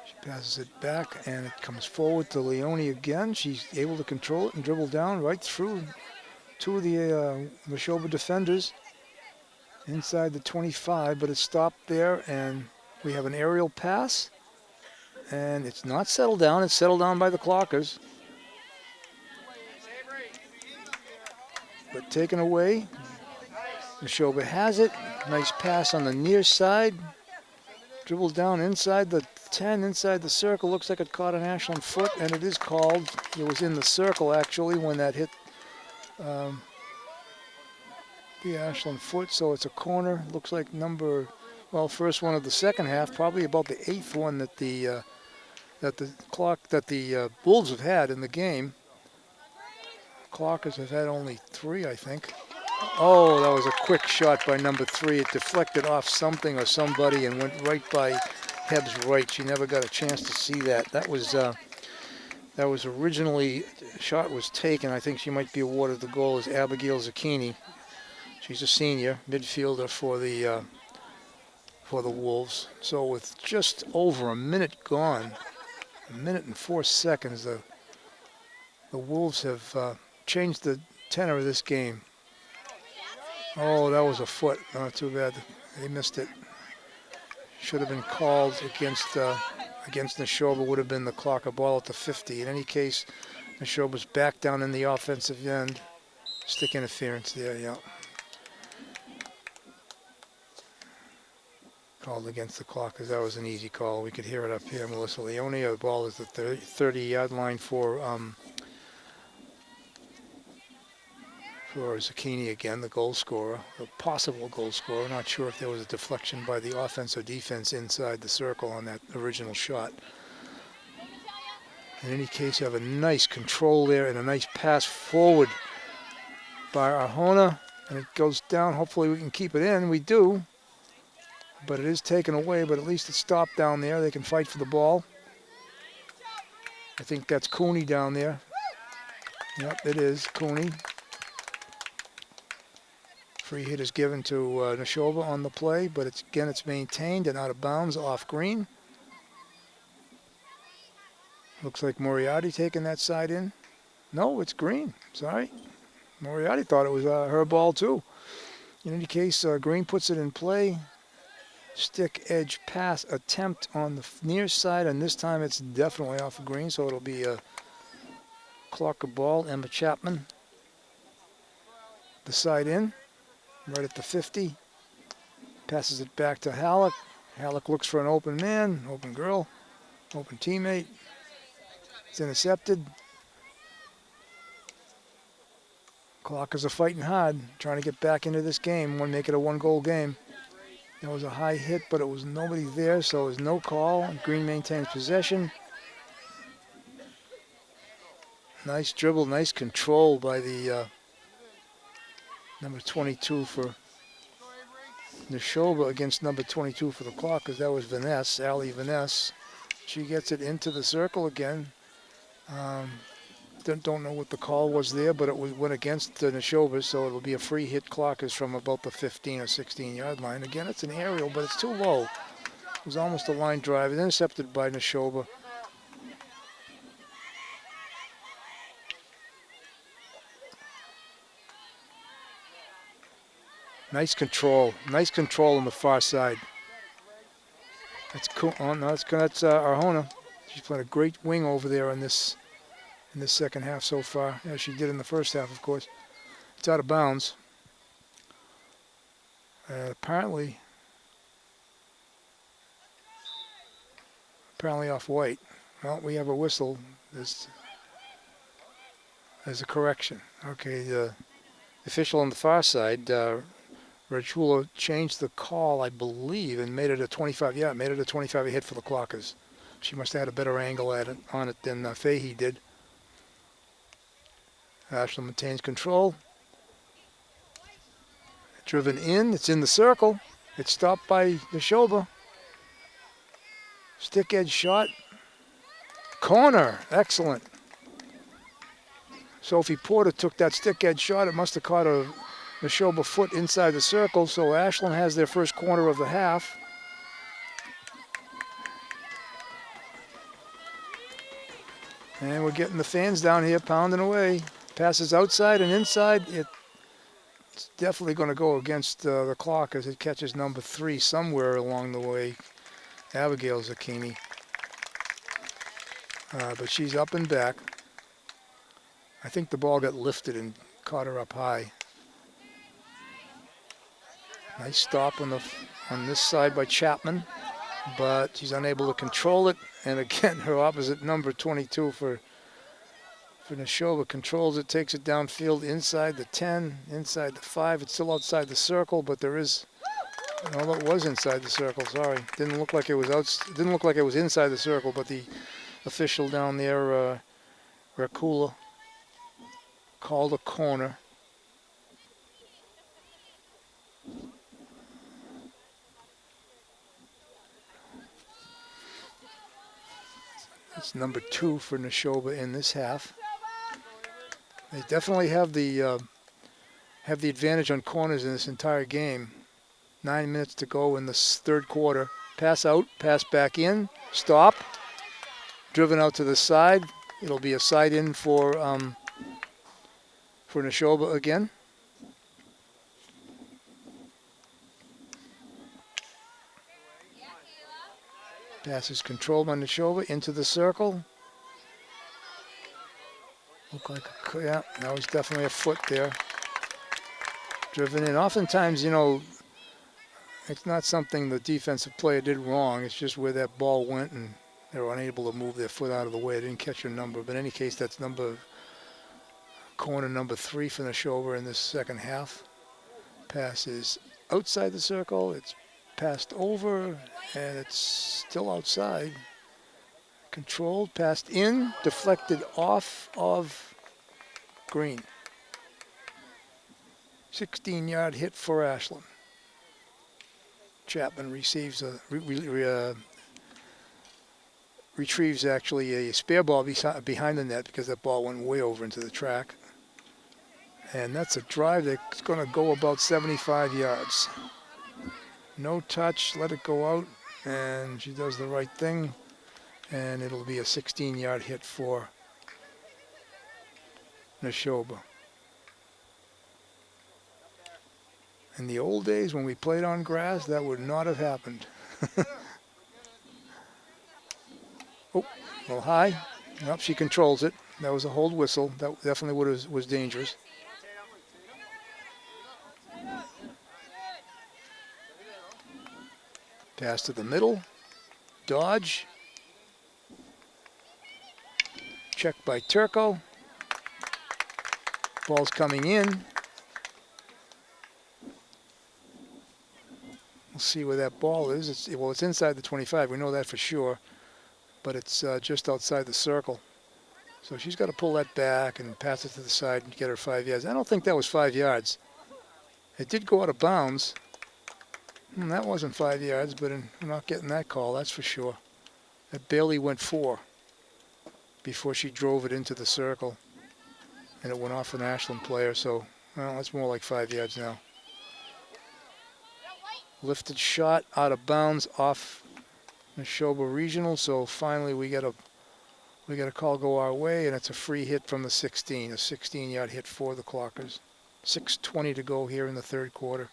She passes it back, and it comes forward to Leone again. She's able to control it and dribble down right through two of the Nashoba defenders inside the 25, but it's stopped there, and we have an aerial pass, and it's not settled down. It's settled down by the Clockers, but taken away. Nashoba has it. Nice pass on the near side. Dribbled down inside the 10, inside the circle. Looks like it caught an Ashland foot, and it is called. It was in the circle, actually, when that hit the Ashland foot, so it's a corner. Looks like first one of the second half, probably about the 8th one that the Wolves have had in the game. Clockers have had only 3, I think. Oh, that was a quick shot by number 3. It deflected off something or somebody and went right by Heb's right. She never got a chance to see that. That was originally, shot was taken. I think she might be awarded the goal as Abigail Zucchini. She's a senior midfielder for the Wolves. So with just over a minute gone, 1 minute and 4 seconds, the Wolves have changed the tenor of this game. Oh, that was a foot. Not too bad. They missed it. Should have been called against Nashoba. Would have been the Clocker ball at the 50. In any case, Nashoba's back down in the offensive end. Stick interference there, yeah. Called against the Clockers. That was an easy call. We could hear it up here. Melissa Leone. The ball is the 30-yard line for Zucchini again, the goal scorer, a possible goal scorer. Not sure if there was a deflection by the offense or defense inside the circle on that original shot. In any case, you have a nice control there and a nice pass forward by Arjona. And it goes down. Hopefully we can keep it in. We do. But it is taken away, but at least it's stopped down there. They can fight for the ball. I think that's Cooney down there. Yep, it is Cooney. Free hit is given to Nashoba on the play, but it's maintained and out of bounds off green. Looks like Moriarty taking that side in. No, it's green. Sorry. Moriarty thought it was her ball too. In any case, Green puts it in play. Stick edge pass attempt on the near side, and this time it's definitely off of Green, so it'll be a Clocker ball. Emma Chapman. The side in, right at the 50. Passes it back to Halleck. Halleck looks for an open man, open girl, open teammate. It's intercepted. Clockers are fighting hard, trying to get back into this game, want to make it a one-goal game. That was a high hit, but it was nobody there, so it was no call. Green maintains possession. Nice dribble, nice control by the number 22 for Nashoba against number 22 for the Clockers. That was Vaness, Allie Vaness. She gets it into the circle again. Don't know what the call was there, but it went against the Nashoba, so it'll be a free hit Clockers from about the 15 or 16 yard line. Again, it's an aerial, but it's too low. It was almost a line drive. It's intercepted by Nashoba. Nice control on the far side. That's cool. Oh no, that's Arjona. She's playing a great wing over there in this second half so far, as she did in the first half, of course. It's out of bounds. Apparently off white. Well, we have a whistle. There's a correction. Okay, the official on the far side, Rachula, changed the call, I believe, and made it a 25. Yeah, made it a 25 hit for the Clockers. She must have had a better angle on it than Fahey did. Ashland maintains control. Driven in. It's in the circle. It's stopped by Nashoba. Stick edge shot. Corner. Excellent. Sophie Porter took that stick edge shot. It must have caught a Nashoba foot inside the circle, so Ashland has their first corner of the half. And we're getting the fans down here pounding away. Passes outside and inside. It's definitely going to go against the clock as it catches number 3 somewhere along the way. Abigail Zucchini. But she's up and back. I think the ball got lifted and caught her up high. Nice stop on this side by Chapman, but she's unable to control it. And again, her opposite number 22 for Nashoba controls it, takes it downfield inside the 10, inside the 5. It's still outside the circle, but there is. No, it was inside the circle. Sorry, didn't look like it was Didn't look like it was inside the circle, but the official down there, Rakula, called a corner. It's number 2 for Nashoba in this half. They definitely have the advantage on corners in this entire game. 9 minutes to go in the third quarter. Pass out, pass back in, stop. Driven out to the side. It'll be a side in for Nashoba again. Pass is controlled by Nashoba into the circle. Look like yeah, that was definitely a foot there. Driven in. Oftentimes, it's not something the defensive player did wrong. It's just where that ball went and they were unable to move their foot out of the way. They didn't catch a number. But in any case, that's corner number 3 for Nashoba in this second half. Pass is outside the circle. It's passed over, and it's still outside. Controlled, passed in, deflected off of green. 16-yard hit for Ashland. Chapman receives retrieves actually a spare ball behind the net because that ball went way over into the track. And that's a drive that's going to go about 75 yards. No touch, let it go out, and she does the right thing. And it'll be a 16-yard hit for Nashoba. In the old days when we played on grass, that would not have happened. Oh, a little high. Nope, she controls it. That was a hold whistle. That definitely was dangerous. Pass to the middle. Dodge. Check by Turco. Ball's coming in. We'll see where that ball is. It's inside the 25. We know that for sure. But it's just outside the circle. So she's got to pull that back and pass it to the side and get her 5 yards. I don't think that was 5 yards. It did go out of bounds. That wasn't 5 yards, but we're not getting that call, that's for sure. It barely went 4 before she drove it into the circle. And it went off an Ashland player, so well, that's more like 5 yards now. Lifted shot out of bounds off Nashoba Regional, so finally we get a call go our way, and it's a free hit from the 16, a 16-yard hit for the Clockers. 6:20 to go here in the third quarter.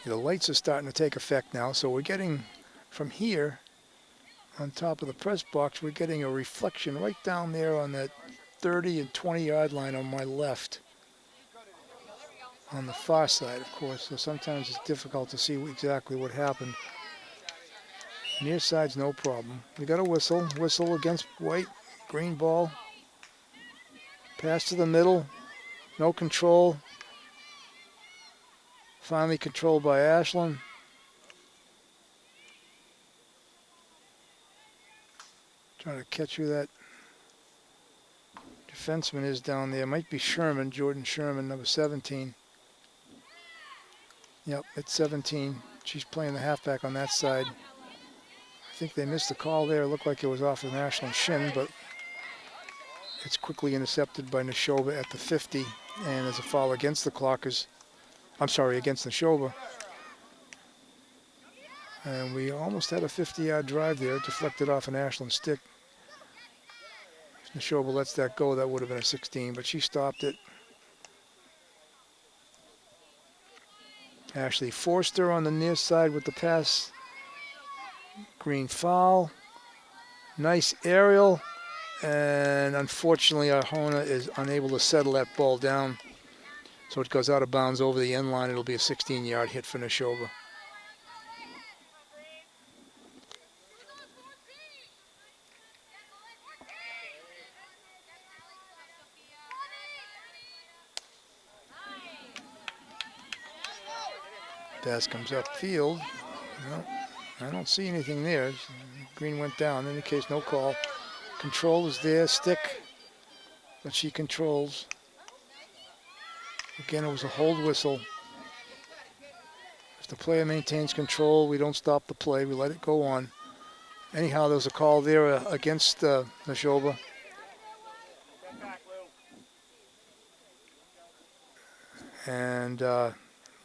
The lights are starting to take effect now, so we're getting from here on top of the press box, we're getting a reflection right down there on that 30 and 20-yard line on my left. On the far side, of course, so sometimes it's difficult to see exactly what happened. Near side's no problem. We got a whistle against white, green ball. Pass to the middle, no control. Finally controlled by Ashland. Trying to catch who that defenseman is down there. Might be Sherman, Jordan Sherman, number 17. Yep, it's 17. She's playing the halfback on that side. I think they missed the call there. It looked like it was off an Ashland shin, but it's quickly intercepted by Nashoba at the 50, and there's a foul against the Clockers. I'm sorry, against Nashoba. And we almost had a 50-yard drive there, deflected off an Ashland stick. If Nashoba lets that go, that would have been a 16, but she stopped it. Ashley Forster on the near side with the pass. Green foul. Nice aerial. And unfortunately, Arjona is unable to settle that ball down. So it goes out of bounds over the end line. It'll be a 16-yard hit for Nashoba. Pass comes upfield. No, I don't see anything there. Green went down. In any case, no call. Control is there. Stick. But she controls. Again, it was a hold whistle. If the player maintains control, we don't stop the play. We let it go on. Anyhow, there was a call there against Nashoba. And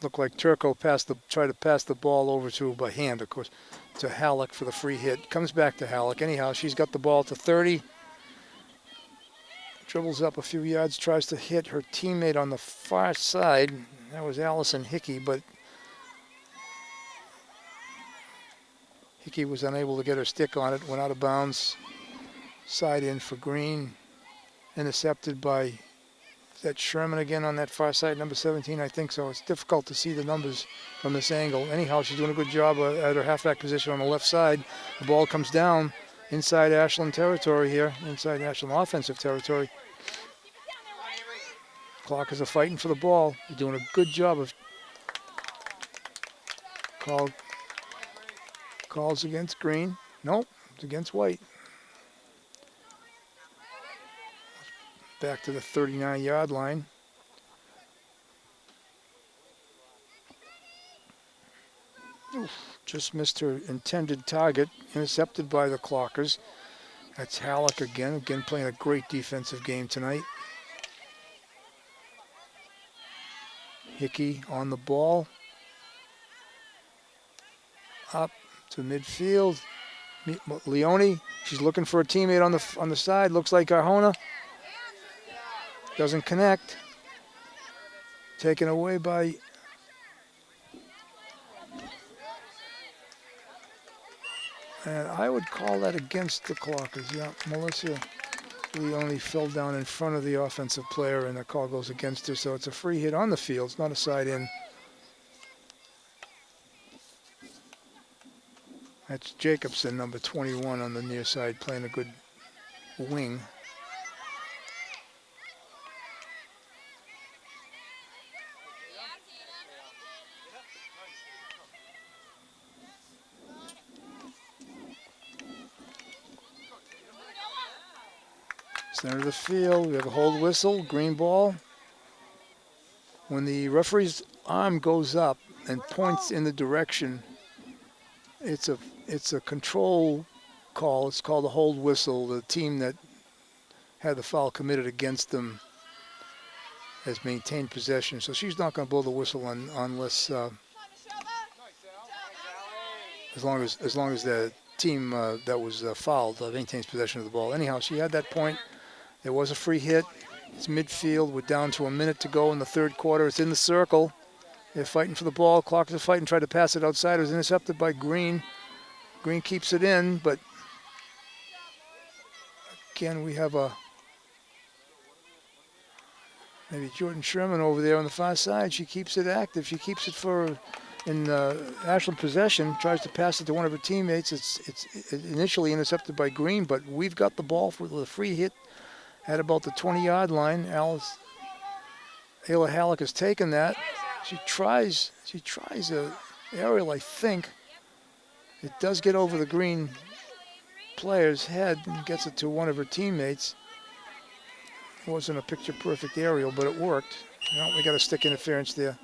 looked like Turco tried to pass the ball over to, by hand, of course, to Halleck for the free hit. Comes back to Halleck. Anyhow, she's got the ball to 30. Dribbles up a few yards, tries to hit her teammate on the far side. That was Allison Hickey, but Hickey was unable to get her stick on it. Went out of bounds. Side in for Green. Intercepted by, is that Sherman again on that far side, number 17? I think so. It's difficult to see the numbers from this angle. Anyhow, she's doing a good job at her halfback position on the left side. The ball comes down, inside Ashland territory here, inside Ashland offensive territory. Clockers are fighting for the ball. They're doing a good job of calls against Green. Nope, it's against White. Back to the 39-yard line. Oof, just missed her intended target, intercepted by the Clockers. That's Halleck again playing a great defensive game tonight. Hickey on the ball. Up to midfield. Leone, she's looking for a teammate on the side. Looks like Arjona. Doesn't connect. Taken away by and I would call that against the Clockers. Yeah, Melissa Leone fell down in front of the offensive player and the call goes against her. So it's a free hit on the field. It's not a side in. That's Jacobson, number 21 on the near side, playing a good wing. Center of the field, we have a hold whistle, green ball. When the referee's arm goes up and points in the direction, it's a control call. It's called a hold whistle. The team that had the foul committed against them has maintained possession. So she's not going to blow the whistle unless as long as the team that was fouled maintains possession of the ball. Anyhow, she had that point. There was a free hit. It's midfield. We're down to a minute to go in the third quarter. It's in the circle. They're fighting for the ball. Clockers are fighting, try to pass it outside. It was intercepted by Green. Green keeps it in, but again, we have maybe Jordan Sherman over there on the far side. She keeps it active. She keeps it in Ashland possession, tries to pass it to one of her teammates. It's initially intercepted by Green, but we've got the ball for the free hit at about the 20-yard line. Ayla Halleck has taken that. She tries a aerial, I think. It does get over the Green player's head and gets it to one of her teammates. It wasn't a picture-perfect aerial, but it worked. No, we got a stick interference there.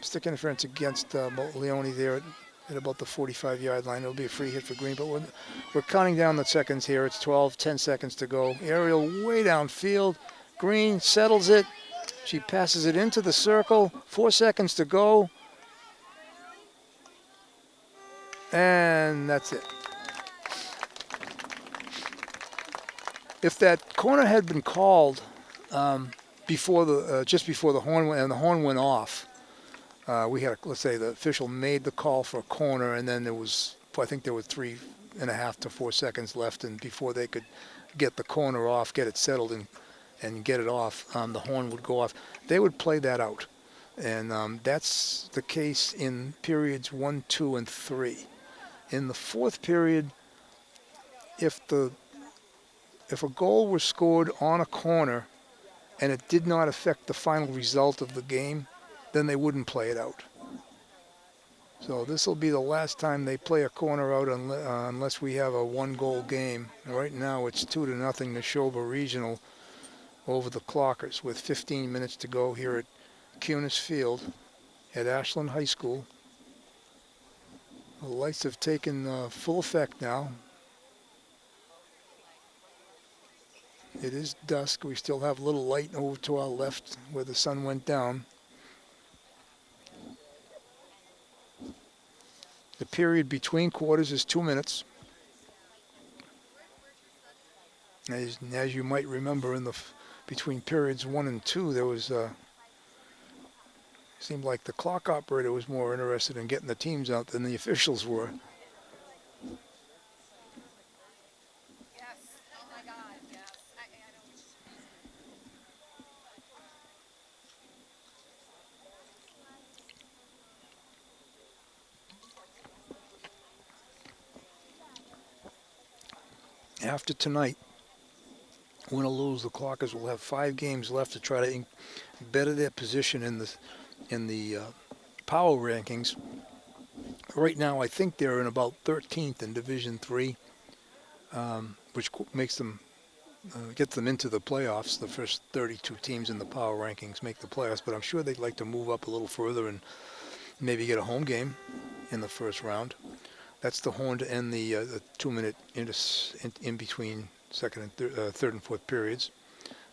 Stick interference against Leone there at about the 45-yard line. It'll be a free hit for Green, but we're counting down the seconds here. It's 10 seconds to go. Aerial way downfield. Green settles it. She passes it into the circle. 4 seconds to go. And that's it. If that corner had been called just before the horn went, and the horn went off, let's say the official made the call for a corner, and then I think there was 3.5 to 4 seconds left, and before they could get the corner off, get it settled, and get it off, the horn would go off. They would play that out, and that's the case in periods 1, 2, and 3. In the fourth period, if a goal was scored on a corner and it did not affect the final result of the game, then they wouldn't play it out. So this will be the last time they play a corner out unless we have a one-goal game. Right now it's 2-0 Nashoba Regional over the Clockers with 15 minutes to go here at Cunis Field at Ashland High School. The lights have taken full effect now. It is dusk. We still have a little light over to our left where the sun went down. The period between quarters is 2 minutes. As you might remember, between periods 1 and 2, there was seemed like the clock operator was more interested in getting the teams out than the officials were. after tonight, win or lose, the Clockers will have 5 games left to try to better their position in the power rankings. Right now, I think they're in about 13th in Division III, which makes them gets them into the playoffs. The first 32 teams in the power rankings make the playoffs, but I'm sure they'd like to move up a little further and maybe get a home game in the first round. That's the horn to end the 2-minute in between third and fourth periods.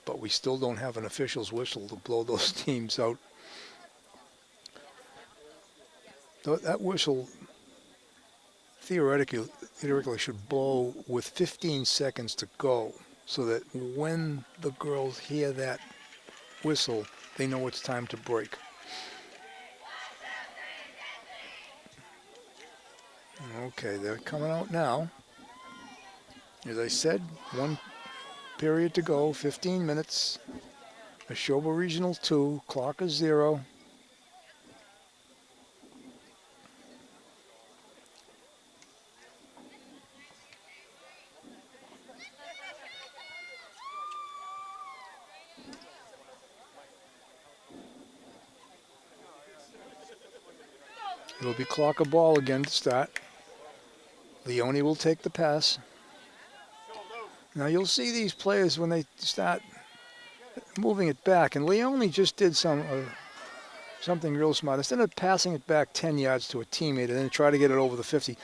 But we still don't have an official's whistle to blow those teams out. That whistle theoretically should blow with 15 seconds to go, so that when the girls hear that whistle, they know it's time to break. Okay, they're coming out now. As I said, 1 period to go, 15 minutes. Nashoba Regional 2, Clockers 0. It'll be Clocker ball again to start. Leone will take the pass. Now you'll see these players when they start moving it back, and Leone just did something real smart. Instead of passing it back 10 yards to a teammate and then try to get it over the 50,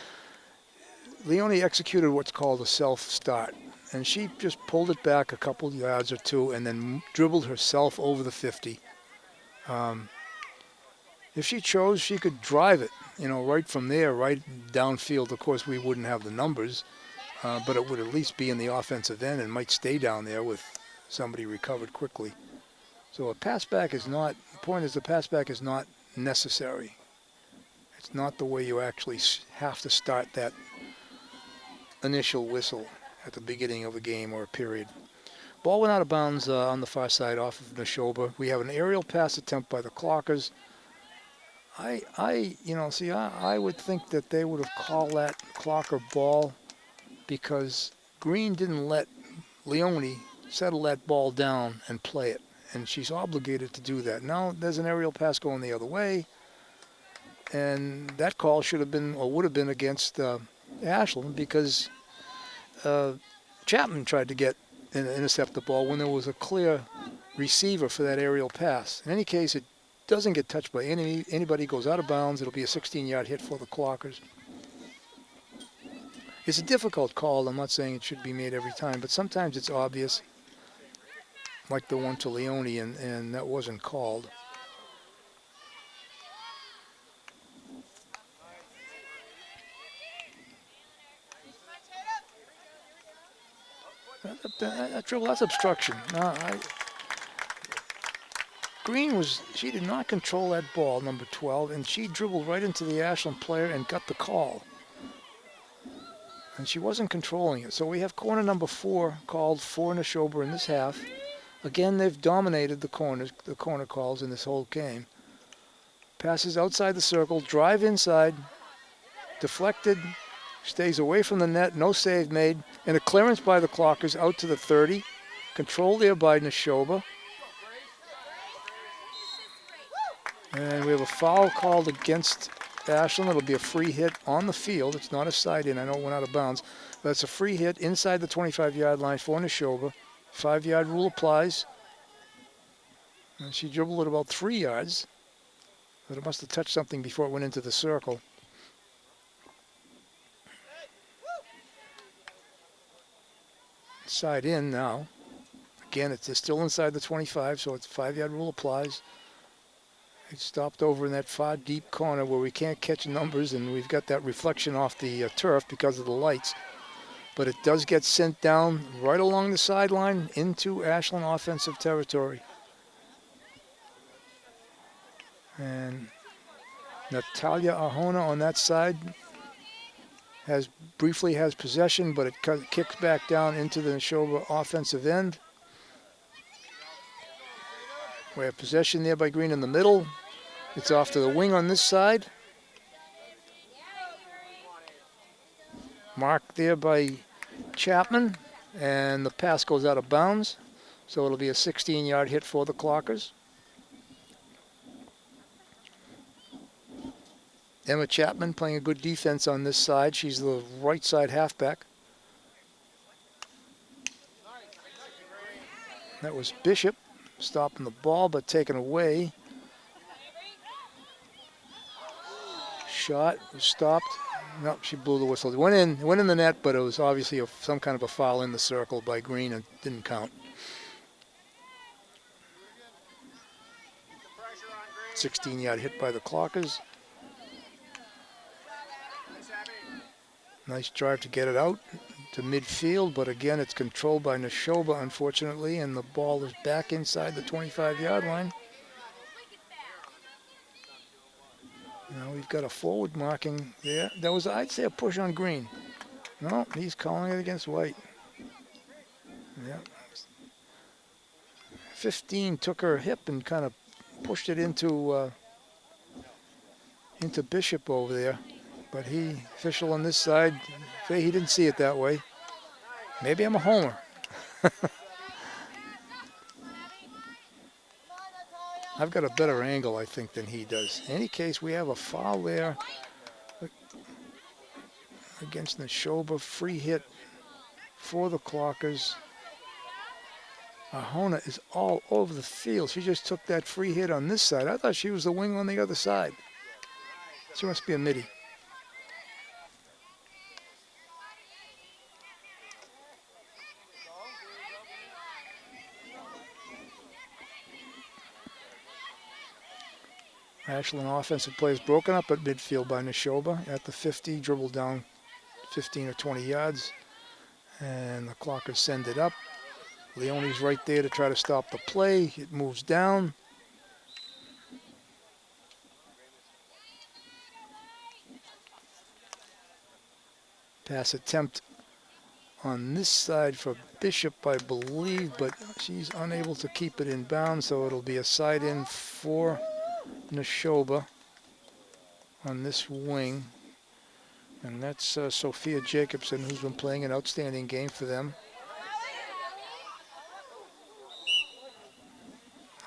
Leone executed what's called a self-start, and she just pulled it back a couple yards or two and then dribbled herself over the 50. If she chose, she could drive it, right from there, right downfield. Of course, we wouldn't have the numbers, but it would at least be in the offensive end and might stay down there with somebody recovered quickly. So a pass back is not, the point is the pass back is not necessary. It's not the way you actually have to start that initial whistle at the beginning of a game or a period. Ball went out of bounds on the far side off of Nashoba. We have an aerial pass attempt by the Clockers. I would think that they would have called that Clocker ball because Green didn't let Leone settle that ball down and play it, and she's obligated to do that. Now there's an aerial pass going the other way, and that call should have been or would have been against Ashland because Chapman tried to intercept the ball when there was a clear receiver for that aerial pass. In any case, it doesn't get touched by anybody, goes out of bounds. It'll be a 16-yard hit for the Clockers. It's a difficult call. I'm not saying it should be made every time, but sometimes it's obvious, like the one to Leone, and that wasn't called. That dribble, that's obstruction. Green she did not control that ball, number 12, and she dribbled right into the Ashland player and got the call. And she wasn't controlling it. So we have corner number 4 called for Nashoba in this half. Again, they've dominated the corner calls in this whole game. Passes outside the circle, drive inside, deflected, stays away from the net, no save made, and a clearance by the Clockers out to the 30. Controlled there by Nashoba. And we have a foul called against Ashland. It'll be a free hit on the field. It's not a side in. I know it went out of bounds. But it's a free hit inside the 25-yard line for Nashoba. 5-yard rule applies. And she dribbled it about 3 yards. But it must have touched something before it went into the circle. Side in now. Again, it's still inside the 25, so it's 5-yard rule applies. It stopped over in that far deep corner where we can't catch numbers, and we've got that reflection off the turf because of the lights. But it does get sent down right along the sideline into Ashland offensive territory. And Natalia Arjona on that side briefly has possession, but it kicks back down into the Nashoba offensive end. We have possession there by Green in the middle. It's off to the wing on this side. Marked there by Chapman, and the pass goes out of bounds. So it'll be a 16-yard hit for the Clockers. Emma Chapman playing a good defense on this side. She's the right side halfback. That was Bishop stopping the ball but taken away. Shot was stopped. No, she blew the whistle. It went in the net, but it was obviously some kind of a foul in the circle by Green and didn't count. 16-yard hit by the Clockers. Nice drive to get it out to midfield, but again, it's controlled by Nashoba, unfortunately, and the ball is back inside the 25-yard line. Now we've got a forward marking there. That was, I'd say, a push on Green. No, he's calling it against White. Yeah. 15 took her hip and kind of pushed it into Bishop over there. But official on this side, he didn't see it that way. Maybe I'm a homer. I've got a better angle, I think, than he does. In any case, we have a foul there against Nashoba. Free hit for the Clockers. Ahona is all over the field. She just took that free hit on this side. I thought she was the wing on the other side. She must be a midi. Ashland offensive play is broken up at midfield by Nashoba at the 50, dribbled down 15 or 20 yards, and the Clockers send it up. Leone's right there to try to stop the play. It moves down. Pass attempt on this side for Bishop, I believe, but she's unable to keep it in bounds, so it'll be a side in for Nashoba on this wing, and that's Sophia Jacobson, who's been playing an outstanding game for them.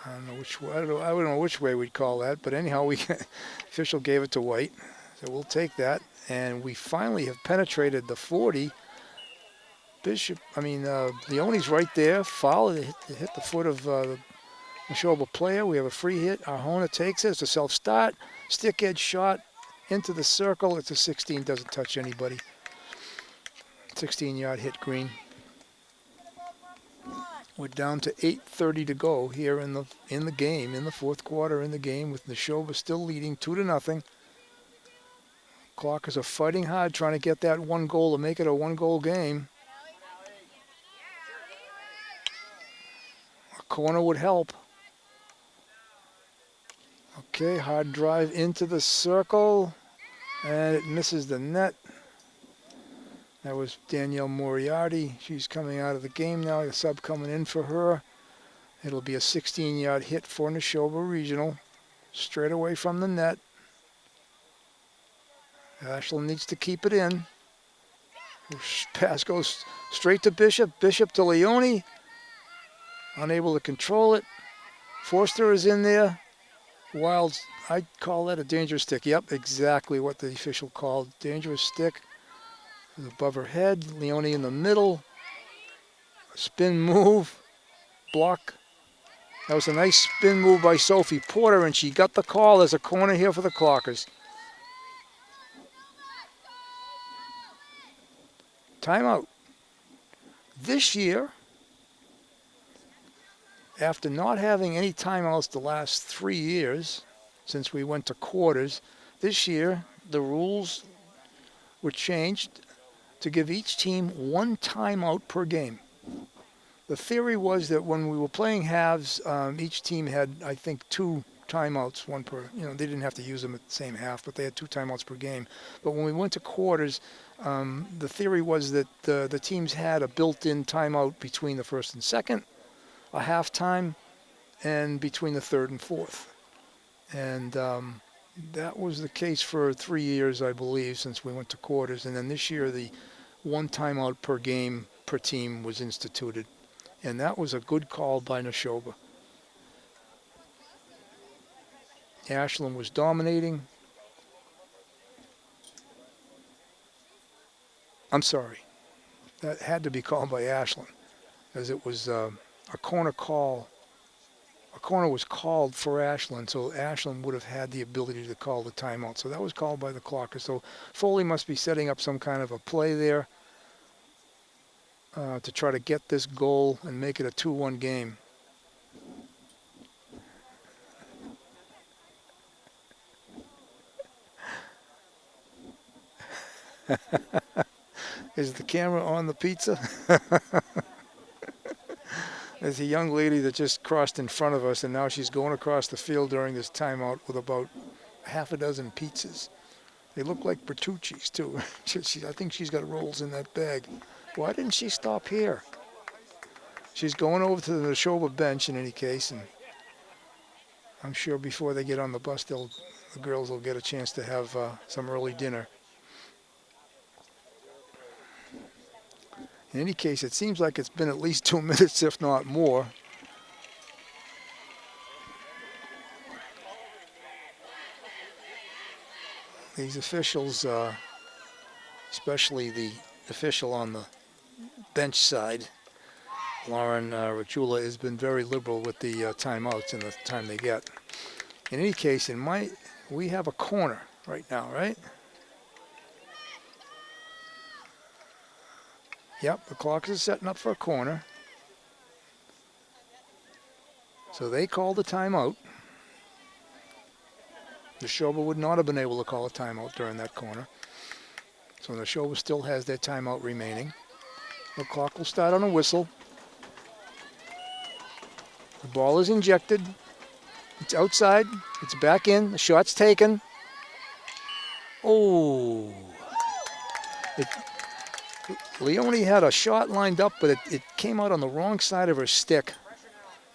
I don't know which way. I don't know which way we'd call that, but anyhow, official gave it to White, so we'll take that, and we finally have penetrated the 40. Leone's right there. Foul. It hit the foot of the Nashoba player. We have a free hit. Ahona takes it. It's a self-start. Stick edge shot into the circle. It's a 16. Doesn't touch anybody. 16-yard hit, Green. We're down to 8:30 to go here in the game, in the fourth quarter in the game, with Nashoba still leading 2-0. Clockers are fighting hard, trying to get that one goal to make it a one-goal game. A corner would help. Okay, hard drive into the circle, and it misses the net. That was Danielle Moriarty. She's coming out of the game now. A sub coming in for her. It'll be a 16-yard hit for Nashoba Regional, straight away from the net. Ashland needs to keep it in. Pass goes straight to Bishop. Bishop to Leone. Unable to control it. Forster is in there. Wild, I'd call that a dangerous stick. Yep, exactly what the official called. Dangerous stick. Above her head. Leone in the middle. Spin move. Block. That was a nice spin move by Sophie Porter, and she got the call. There's a corner here for the Clockers. Timeout. This year, after not having any timeouts the last 3 years, since we went to quarters, this year the rules were changed to give each team one timeout per game. The theory was that when we were playing halves, each team had, I think, 2 timeouts, one per, they didn't have to use them at the same half, but they had 2 timeouts per game. But when we went to quarters, the theory was that the teams had a built-in timeout between the first and second, a halftime, and between the third and fourth. And that was the case for 3 years, I believe, since we went to quarters. And then this year, one timeout per game per team was instituted. And that was a good call by Nashoba. Ashland was dominating. I'm sorry. That had to be called by Ashland, as it was a corner call. A corner was called for Ashland, so Ashland would have had the ability to call the timeout. So that was called by the Clockers. So Foley must be setting up some kind of a play there to try to get this goal and make it a 2-1 game. Is the camera on the pizza? There's a young lady that just crossed in front of us, and now she's going across the field during this timeout with about half a dozen pizzas. They look like Bertucci's, too. I think she's got rolls in that bag. Why didn't she stop here? She's going over to the Nashoba bench in any case, and I'm sure before they get on the bus, the girls will get a chance to have some early dinner. In any case, it seems like it's been at least 2 minutes, if not more. These officials, especially the official on the bench side, Lauren Rachula, has been very liberal with the timeouts and the time they get. In any case, we have a corner right now, right? Yep, the Clockers are setting up for a corner. So they called the timeout. Nashoba would not have been able to call a timeout during that corner. So Nashoba still has their timeout remaining. The clock will start on a whistle. The ball is injected. It's outside. It's back in. The shot's taken. Oh. Leone had a shot lined up, but it came out on the wrong side of her stick,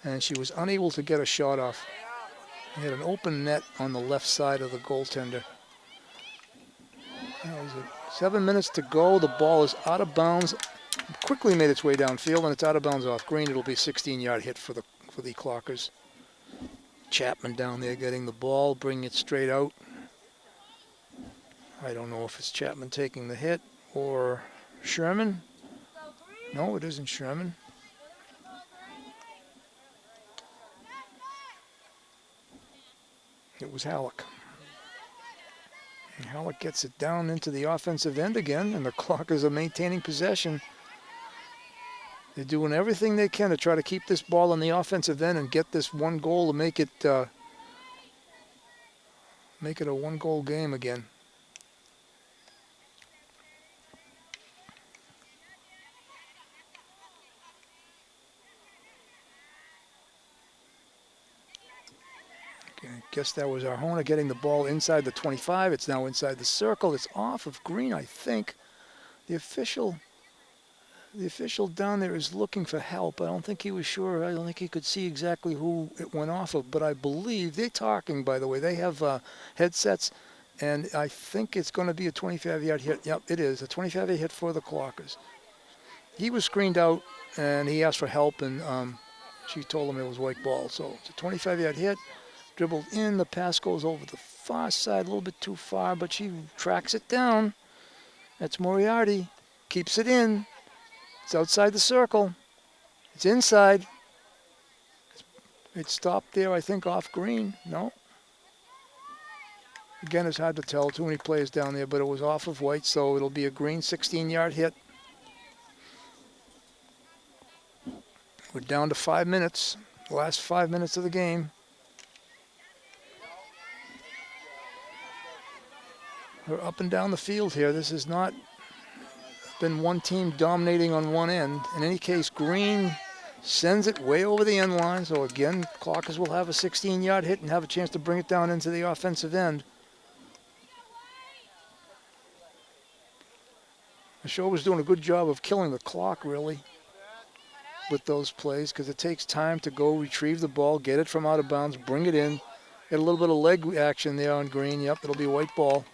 and she was unable to get a shot off. He had an open net on the left side of the goaltender. 7 minutes to go. The ball is out of bounds. Quickly made its way downfield, and it's out of bounds off green. It'll be a 16-yard hit for the Clockers. Chapman down there getting the ball, bringing it straight out. I don't know if it's Chapman taking the hit or Sherman. No, it isn't Sherman. It was Halleck. And Halleck gets it down into the offensive end again, and the Clockers are maintaining possession. They're doing everything they can to try to keep this ball in the offensive end and get this one goal to make it a one-goal game again. I guess that was Arjona getting the ball inside the 25. It's now inside the circle. It's off of green, I think. The official down there is looking for help. I don't think he was sure. I don't think he could see exactly who it went off of, but I believe they're talking, by the way. They have headsets, and I think it's going to be a 25-yard hit. Yep, it is. A 25-yard hit for the Clockers. He was screened out, and he asked for help, and she told him it was white ball. So it's a 25-yard hit. Dribbled in, the pass goes over the far side, a little bit too far, but she tracks it down. That's Moriarty. Keeps it in. It's outside the circle. It's inside. It stopped there, I think, off green. No. Again, it's hard to tell. Too many players down there, but it was off of white, so it'll be a green 16-yard hit. We're down to 5 minutes. The last 5 minutes of the game. We're up and down the field here. This has not been one team dominating on one end. In any case, green sends it way over the end line. So again, Clockers will have a 16-yard hit and have a chance to bring it down into the offensive end. Nashoba's doing a good job of killing the clock, really, with those plays, because it takes time to go retrieve the ball, get it from out of bounds, bring it in. Get a little bit of leg action there on green. Yep, it'll be a white ball.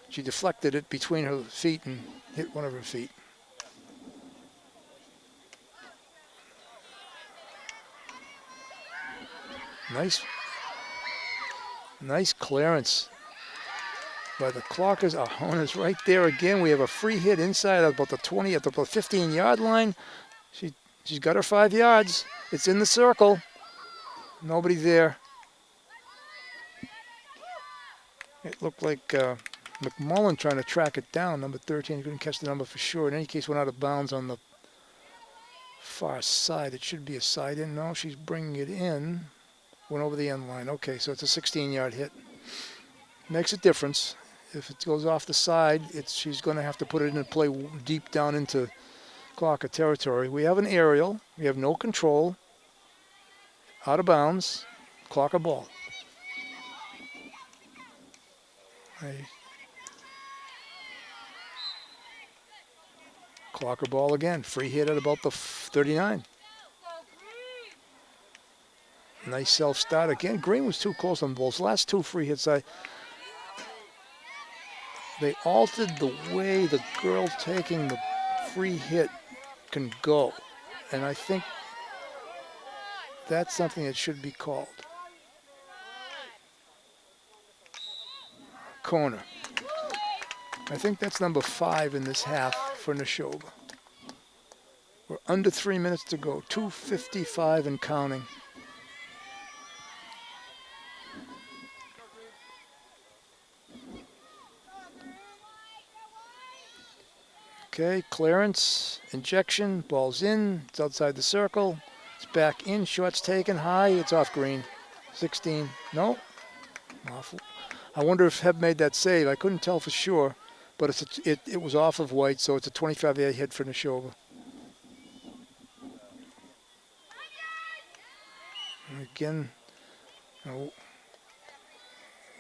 She deflected it between her feet and hit one of her feet. Nice clearance by the Clockers. Ahona's right there again. We have a free hit inside about the 20 at the 15-yard line. She's got her 5 yards. It's in the circle. Nobody there. It looked like McMullen trying to track it down. Number 13 couldn't catch the number for sure. In any case, went out of bounds on the far side. It should be a side in. No, she's bringing it in. Went over the end line. Okay, so it's a 16-yard hit. Makes a difference. If it goes off the side, she's going to have to put it in and play deep down into Clocker territory. We have an aerial. We have no control. Out of bounds. Clocker ball. Clocker ball again. Free hit at about the 39. Nice self-start again. Green was too close on the balls. Last 2 free hits, they altered the way the girl taking the free hit can go. And I think that's something that should be called. Corner. I think that's number 5 in this half for Nashoba. We're under 3 minutes to go. 2:55 and counting. Okay, clearance, injection, ball's in, it's outside the circle, it's back in, shot's taken, high, it's off green. 16, no, awful. I wonder if Heb made that save. I couldn't tell for sure, but it was off of white, so it's a 25-yard hit for Nashoba. And again,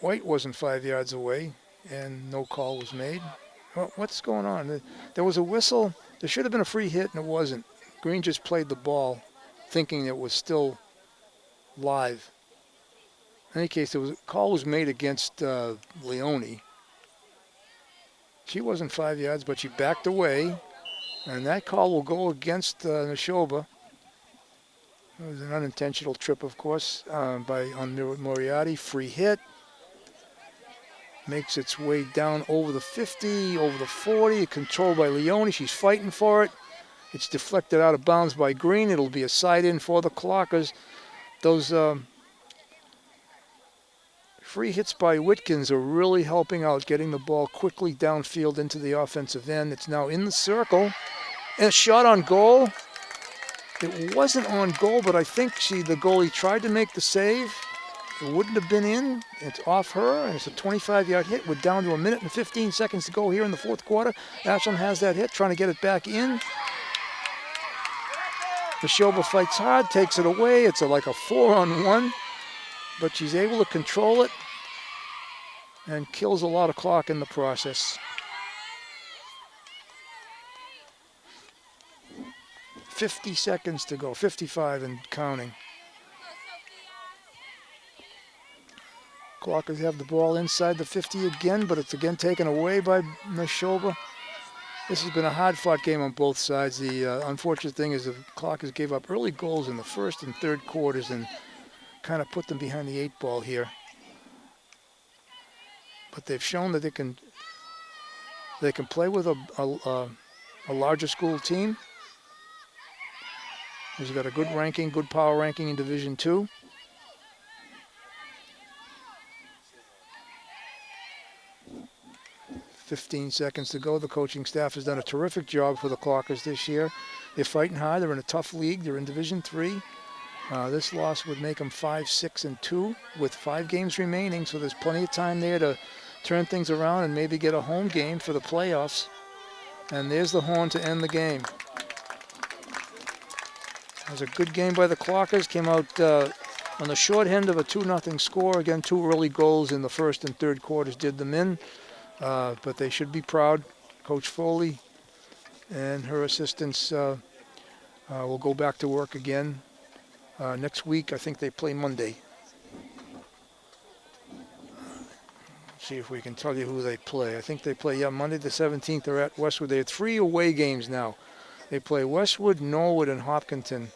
white wasn't 5 yards away, and no call was made. Well, what's going on? There was a whistle. There should have been a free hit, and it wasn't. Green just played the ball, thinking it was still live. In any case, a call was made against Leone. She wasn't 5 yards, but she backed away, and that call will go against Nashoba. It was an unintentional trip, of course, on Moriarty. Free hit. Makes its way down over the 50, over the 40, controlled by Leone. She's fighting for it. It's deflected out of bounds by Green. It'll be a side in for the Clockers. Those free hits by Witkins are really helping out, getting the ball quickly downfield into the offensive end. It's now in the circle. And a shot on goal. It wasn't on goal, but I think the goalie tried to make the save. It wouldn't have been in. It's off her, and it's a 25-yard hit. We're down to 1 minute and 15 seconds to go here in the 4th quarter. Ashland has that hit, trying to get it back in. Nashoba fights hard, takes it away. It's like a 4-on-1, but she's able to control it and kills a lot of clock in the process. 50 seconds to go, 55 and counting. Clockers have the ball inside the 50 again, but it's again taken away by Nashoba. This has been a hard-fought game on both sides. The unfortunate thing is the Clockers gave up early goals in the 1st and 3rd quarters and kind of put them behind the 8 ball here. But they've shown that they can play with a larger school team who's got a good ranking, good power ranking in Division II. $15 seconds to go. The coaching staff has done a terrific job for the Clockers this year. They're fighting hard. They're in a tough league. They're in Division III. This loss would make them 5-6-2 with 5 games remaining, so there's plenty of time there to turn things around and maybe get a home game for the playoffs. And there's the horn to end the game. It was a good game by the Clockers. Came out on the short end of a 2-0 score. Again, 2 early goals in the 1st and 3rd quarters did them in. But they should be proud. Coach Foley and her assistants will go back to work again. Next week, I think they play Monday. see if we can tell you who they play. I think they play, Monday the 17th they're at Westwood. They have 3 away games now. They play Westwood, Norwood, and Hopkinton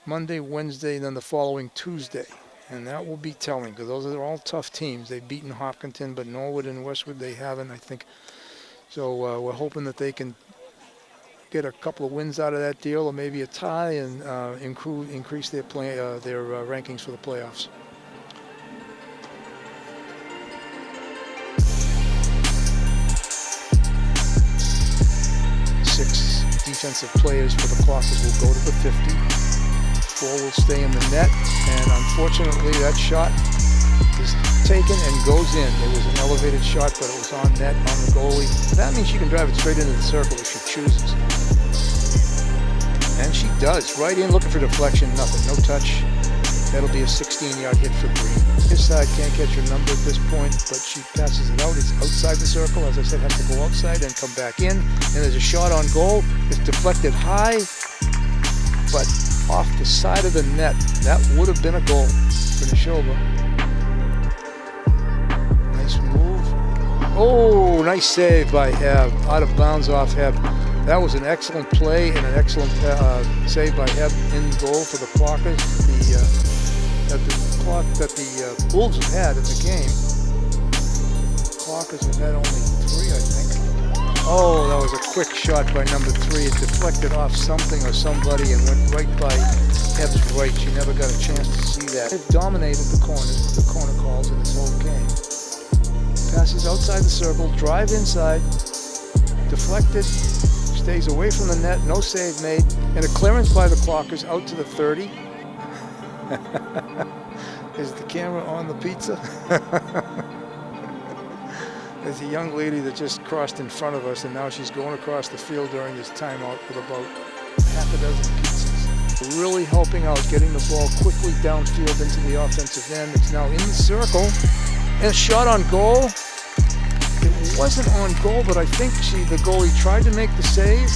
Monday, Wednesday, and then the following Tuesday. And that will be telling, because those are all tough teams. They've beaten Hopkinton, but Norwood and Westwood they haven't, I think. So we're hoping that they can get a couple of wins out of that deal, or maybe a tie, and increase their rankings for the playoffs. Six defensive players for the Clockers will go to the 50. 4 will stay in the net, and unfortunately that shot is taken and goes in. It was an elevated shot, but it was on net, on the goalie. That means she can drive it straight into the circle if she chooses. And she does. Right in, looking for deflection, nothing, no touch. That'll be a 16-yard hit for Green. His side can't catch her number at this point, but she passes it out. It's outside the circle. As I said, has to go outside and come back in. And there's a shot on goal. It's deflected high, but off the side of the net. That would have been a goal for Nashoba. Nice move. Oh, nice save by Heb. Out of bounds off Heb. That was an excellent play and an excellent save by Heb in goal for the Clockers. That the Wolves have had in the game. Clockers have had only 3, I think. Oh, that was a quick shot by number 3. It deflected off something or somebody and went right by Heb's right. She never got a chance to see that. They've dominated the corner calls in this whole game. Passes outside the circle, drive inside, deflected, stays away from the net, no save made, and a clearance by the Clockers out to the 30. Is the camera on the pizza? There's a young lady that just crossed in front of us, and now she's going across the field during this timeout with about half a dozen pizzas. Really helping out, getting the ball quickly downfield into the offensive end. It's now in the circle, and a shot on goal. It wasn't on goal, but I think the goalie tried to make the save.